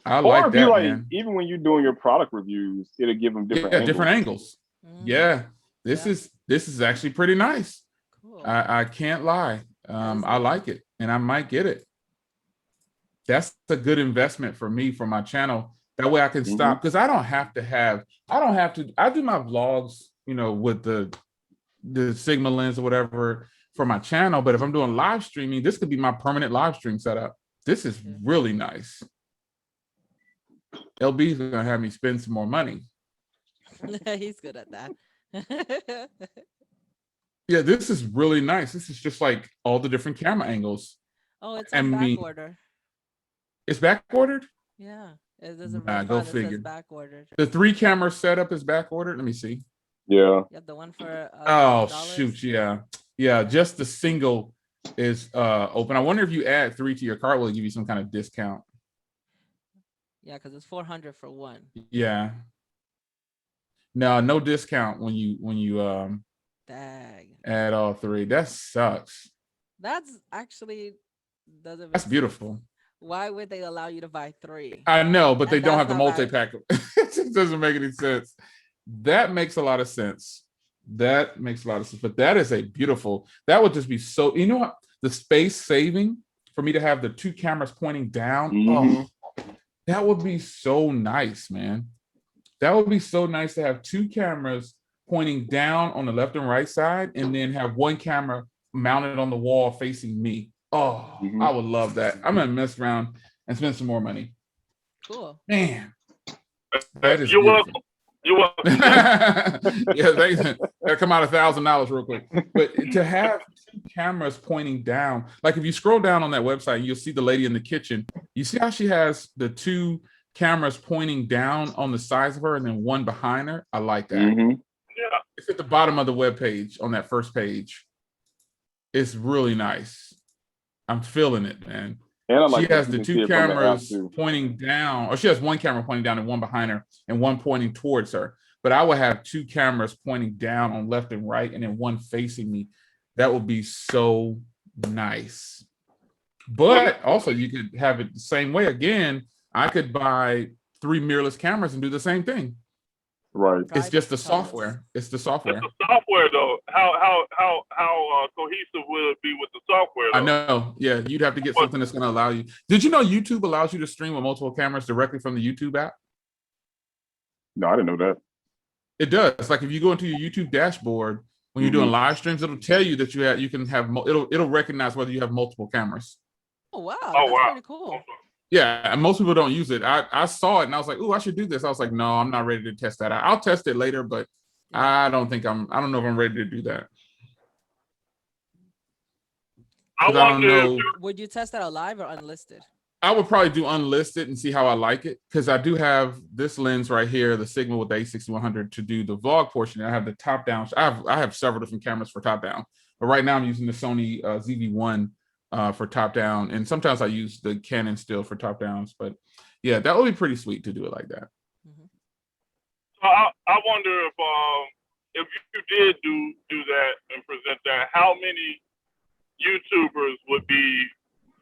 Speaker 2: I like that, man.
Speaker 3: Even when you're doing your product reviews, it'll give them different angles.
Speaker 2: Yeah, this is actually pretty nice. Cool. I can't lie. I like it, and I might get it. That's a good investment for me for my channel. That way I can stop, because I do my vlogs, with the Sigma lens or whatever for my channel. But if I'm doing live streaming, this could be my permanent live stream setup. This is really nice. LB is gonna have me spend some more money.
Speaker 4: He's good at that.
Speaker 2: Yeah, this is really nice. This is just like all the different camera angles.
Speaker 4: Oh, it's on back order.
Speaker 2: It's back ordered?
Speaker 4: Yeah. There's a
Speaker 2: go figure.
Speaker 4: Back ordered.
Speaker 2: The 3 camera setup is back ordered. Let me see.
Speaker 3: Yeah.
Speaker 4: You have the one for
Speaker 2: oh shoot, yeah. Yeah, just the single is open. I wonder if you add 3 to your cart, will it give you some kind of discount?
Speaker 4: Yeah, because it's $400 for one.
Speaker 2: Yeah. No discount when you
Speaker 4: Dang.
Speaker 2: add all 3. That sucks.
Speaker 4: That's actually doesn't.
Speaker 2: That's beautiful.
Speaker 4: Why would they allow you to buy 3?
Speaker 2: I know, but they don't have the multi-pack. It just doesn't make any sense. That makes a lot of sense. That makes a lot of sense. But that is a beautiful, that would just be so, what? The space saving for me to have the 2 cameras pointing down. Oh, that would be so nice, man. That would be so nice to have 2 cameras pointing down on the left and right side, and then have 1 camera mounted on the wall facing me. Oh, I would love that. I'm gonna mess around and spend some more money.
Speaker 4: Cool.
Speaker 2: Man. That is
Speaker 1: You're welcome. You're welcome.
Speaker 2: Yeah, that'll come out $1,000 real quick. But to have 2 cameras pointing down, like if you scroll down on that website, you'll see the lady in the kitchen. You see how she has the 2 cameras pointing down on the sides of her and then 1 behind her? I like that.
Speaker 1: Yeah.
Speaker 2: It's at the bottom of the web page on that first page. It's really nice. I'm feeling it, man. And she has the 2 cameras pointing down, or she has 1 camera pointing down and 1 behind her and 1 pointing towards her. But I would have 2 cameras pointing down on left and right and then 1 facing me. That would be so nice. But also you could have it the same way. Again, I could buy 3 mirrorless cameras and do the same thing.
Speaker 3: Right.
Speaker 2: It's just the software. It's the software.
Speaker 1: It's the software, though. How cohesive will it be with the software, though?
Speaker 2: I know. Yeah, you'd have to get something that's going to allow you. Did you know YouTube allows you to stream with multiple cameras directly from the YouTube app?
Speaker 3: No, I didn't know that.
Speaker 2: It does. Like if you go into your YouTube dashboard when you're doing live streams, it'll tell you that you can have. It'll recognize whether you have multiple cameras.
Speaker 4: Oh wow! That's pretty cool.
Speaker 2: Yeah, and most people don't use it. I saw it and I was like, "Ooh, I should do this." I was like, "No, I'm not ready to test that. I'll test it later, but I don't know if I'm ready to do that."
Speaker 1: I don't know.
Speaker 4: Would you test that out live or unlisted?
Speaker 2: I would probably do unlisted and see how I like it, because I do have this lens right here, the Sigma with the A6100, to do the vlog portion. I have the top down. I have several different cameras for top down, but right now I'm using the Sony ZV-1 for top down, and sometimes I use the Canon still for top downs. But yeah, that would be pretty sweet to do it like that.
Speaker 1: So I wonder if you did do that and present that, how many YouTubers would be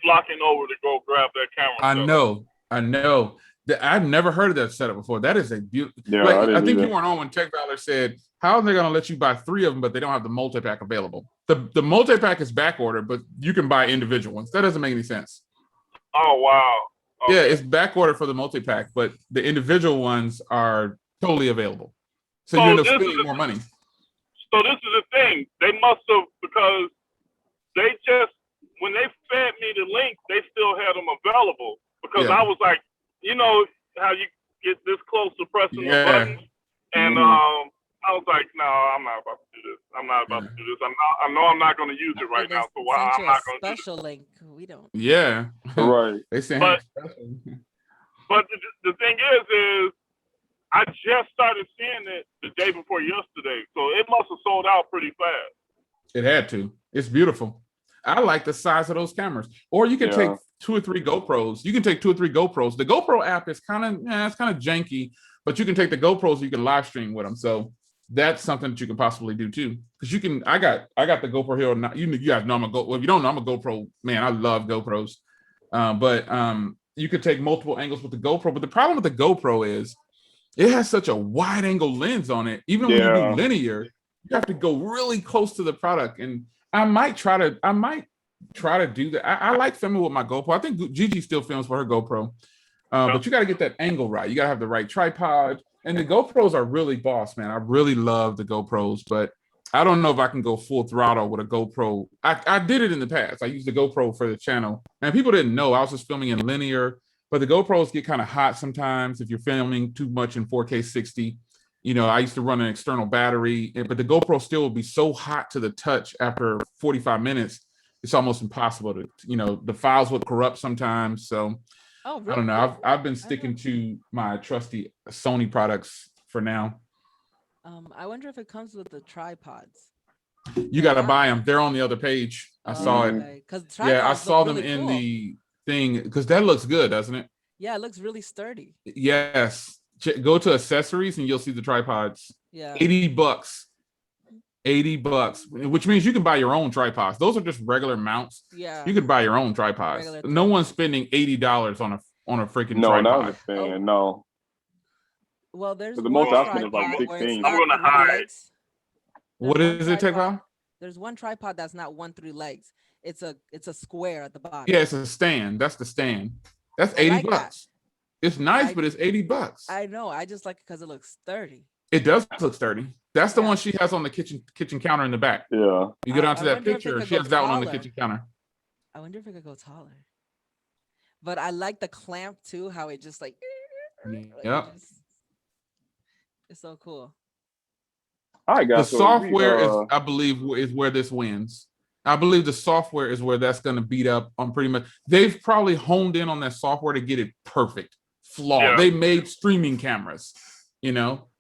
Speaker 1: flocking over to go grab that camera?
Speaker 2: I know. I've never heard of that setup before. That is a beautiful.
Speaker 3: Yeah,
Speaker 2: I think you weren't on when Tech Valor said, how are they going to let you buy 3 of them, but they don't have the multi-pack available? The multi-pack is back ordered, but you can buy individual ones. That doesn't make any sense.
Speaker 1: Oh, wow. Okay.
Speaker 2: Yeah, it's back ordered for the multi-pack, but the individual ones are totally available. So you end up spending more money.
Speaker 1: So this is the thing. They must have, because they just, when they fed me the link, they still had them available. Because I was like, you know how you get this close to pressing the buttons? And I was like, no, I'm not about to do this. I'm not about to do this. I know I'm not going to use it right now. So why I'm not going to do it?
Speaker 4: Special link. We don't.
Speaker 2: Yeah.
Speaker 3: Right.
Speaker 2: They say
Speaker 1: but the thing is I just started seeing it the day before yesterday. So it must have sold out pretty fast.
Speaker 2: It had to. It's beautiful. I like the size of those cameras. Or you can take 2 or 3 GoPros. You can take 2 or 3 GoPros. The GoPro app is kind of janky, but you can take the GoPros, you can live stream with them. So that's something that you can possibly do too. Because you can, I got the GoPro Hero. You guys know I'm a well, if you don't know, I'm a GoPro man. I love GoPros. But you could take multiple angles with the GoPro. But the problem with the GoPro is it has such a wide angle lens on it. Even when you do linear, you have to go really close to the product. And I might try to do that. I like filming with my GoPro. I think Gigi still films for her GoPro. But you got to get that angle right. You got to have the right tripod. And the GoPros are really boss, man. I really love the GoPros, but I don't know if I can go full throttle with a GoPro. I did it in the past. I used the GoPro for the channel. And people didn't know. I was just filming in linear. But the GoPros get kind of hot sometimes if you're filming too much in 4K 60. You know, I used to run an external battery, but the GoPro still would be so hot to the touch after 45 minutes. It's almost impossible to, the files would corrupt sometimes. So really? I don't know. I've been sticking to my trusty Sony products for now.
Speaker 4: I wonder if it comes with the tripods.
Speaker 2: You got to buy them. They're on the other page. I saw it. Yeah, I saw them in the thing because that looks good, doesn't it?
Speaker 4: Yeah, it looks really sturdy.
Speaker 2: Yes. Go to accessories and you'll see the tripods.
Speaker 4: Yeah.
Speaker 2: $80. $80, which means you can buy your own tripods. Those are just regular mounts.
Speaker 4: Yeah.
Speaker 2: You could buy your own tripods. No one's spending $80 on a freaking tripod.
Speaker 3: No.
Speaker 4: Well, there's
Speaker 3: the most I spend is like 16.
Speaker 1: I'm gonna hide.
Speaker 2: What is it, Tech?
Speaker 4: There's one tripod that's not 3 legs. It's a square at the bottom.
Speaker 2: Yeah, it's a stand. That's the stand. That's $80. It's nice, but it's $80.
Speaker 4: I know. I just like it because it looks sturdy.
Speaker 2: It does look sturdy. That's the one she has on the kitchen counter in the back.
Speaker 3: Yeah.
Speaker 2: You go down to that picture. She has that one on the kitchen counter.
Speaker 4: I wonder if it could go taller. But I like the clamp too. How it just like.
Speaker 2: Yep.
Speaker 4: It's so cool.
Speaker 3: All right, guys.
Speaker 2: The software is, I believe, is where this wins. I believe the software is where that's going to beat up on pretty much. They've probably honed in on that software to get it perfect, flawed. Yeah. They made streaming cameras,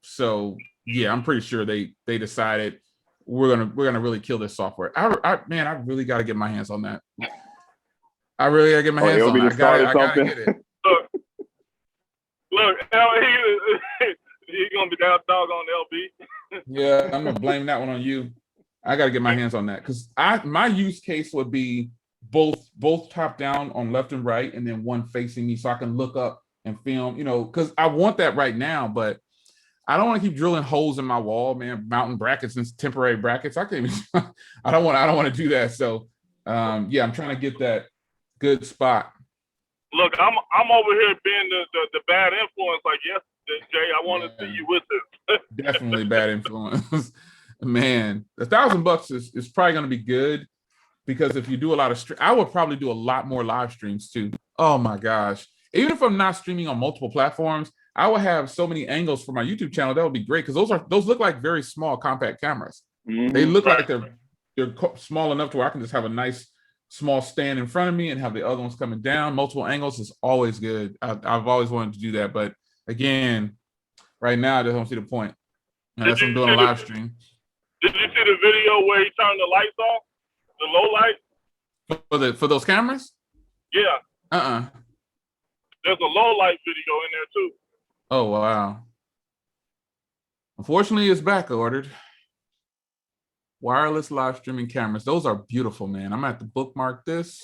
Speaker 2: So yeah, I'm pretty sure they decided we're gonna really kill this software. I really got to get my hands on that. I really got to get my hands on it. I gotta get it.
Speaker 1: Look, he's gonna be down dog on LB.
Speaker 2: Yeah, I'm gonna blame that one on you. I got to get my hands on that because my use case would be both top down on left and right, and then one facing me so I can look up and film. Because I want that right now, but I don't want to keep drilling holes in my wall, man. Mounting brackets and temporary brackets. I can't even. I don't want to do that. So, yeah, I'm trying to get that good spot.
Speaker 1: Look, I'm over here being the bad influence. Like, yes, Jay, I want to see you with this.
Speaker 2: Definitely bad influence. Man, $1,000 is probably going to be good because if you do a lot of I would probably do a lot more live streams too. Oh my gosh. Even if I'm not streaming on multiple platforms, I would have so many angles for my YouTube channel. That would be great because those look like very small compact cameras. Mm-hmm. They look like they're small enough to where I can just have a nice small stand in front of me and have the other ones coming down. Multiple angles is always good. I've always wanted to do that, but again, right now I just don't see the point unless I'm doing a live stream.
Speaker 1: Did you see the video where he turned the lights off, the low light?
Speaker 2: For those cameras?
Speaker 1: Yeah. There's a low light video in there too.
Speaker 2: Oh wow. Unfortunately, it's back ordered. Wireless live streaming cameras. Those are beautiful, man. I'm gonna have to bookmark this.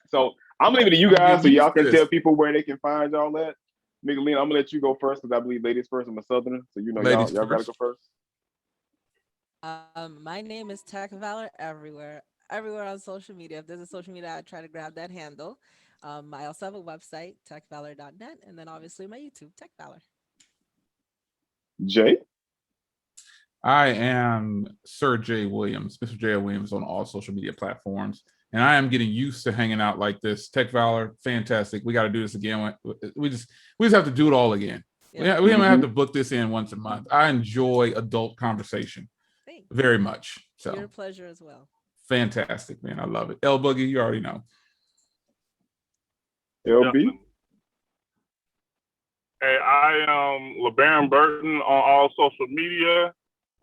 Speaker 3: So I'm leaving it to you guys so y'all can tell people where they can find y'all at. Miguelina, I'm gonna let you go first because I believe ladies first. I'm a Southerner, so you know y'all gotta go first.
Speaker 4: My name is Tech Valor everywhere on social media. If there's a social media, I try to grab that handle. I also have a website, techvalor.net, and then obviously my YouTube, Tech Valor.
Speaker 3: Jay?
Speaker 2: I am Sir Jay Williams, Mr. J. Williams on all social media platforms. And I am getting used to hanging out like this. Tech Valor, fantastic. We got to do this again. We just have to do it all again. Yeah. We have to book this in once a month. I enjoy adult conversation very much. So
Speaker 4: your pleasure as well.
Speaker 2: Fantastic, man. I love it. L Boogie, you already know.
Speaker 3: LB?
Speaker 1: Hey, I am LeBarron Burton on all social media.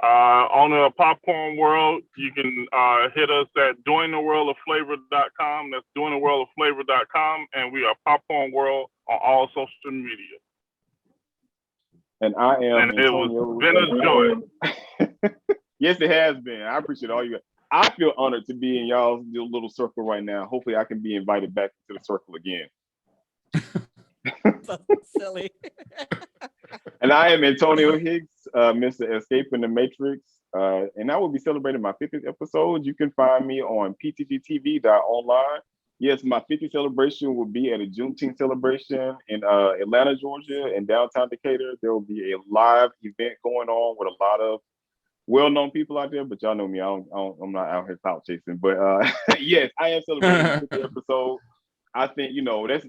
Speaker 1: Owner of Popcorn World. You can hit us at doingtheworldofflavor.com. That's doingtheworldoffflavor.com. And we are Popcorn World on all social media.
Speaker 3: And I am
Speaker 1: And Antonio. It was been a joy.
Speaker 3: Yes, it has been. I appreciate all you guys. I feel honored to be in y'all's little circle right now. Hopefully I can be invited back to the circle again.
Speaker 4: So silly.
Speaker 3: And I am Antonio Higgs, Mr. Escaping the Matrix. And I will be celebrating my 50th episode. You can find me on pttv.online. Yes, my 50th celebration will be at a Juneteenth celebration in Atlanta, Georgia, and downtown Decatur. There will be a live event going on with a lot of well-known people out there, but y'all know me. I'm not out here clout chasing. But yes, I am celebrating the 50th episode. I think,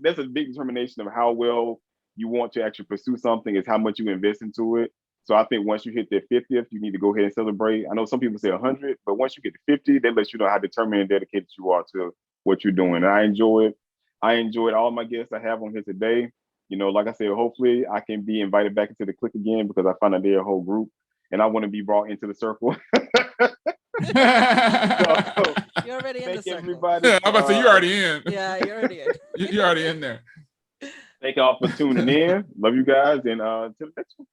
Speaker 3: that's a big determination of how well you want to actually pursue something is how much you invest into it. So I think once you hit that 50th, you need to go ahead and celebrate. I know some people say 100, but once you get to 50, that lets you know how determined and dedicated you are to what you're doing. And I enjoy it. I enjoyed all my guests I have on here today. Like I said, hopefully I can be invited back into the clique again because I found out they're a whole group and I want to be brought into the circle.
Speaker 4: So, you're already in the circle.
Speaker 3: Everybody,
Speaker 2: I'm about to say, you're already in.
Speaker 4: Yeah, you're already in.
Speaker 2: You're already in there.
Speaker 3: Thank y'all for tuning in. Love you guys, and till the next one.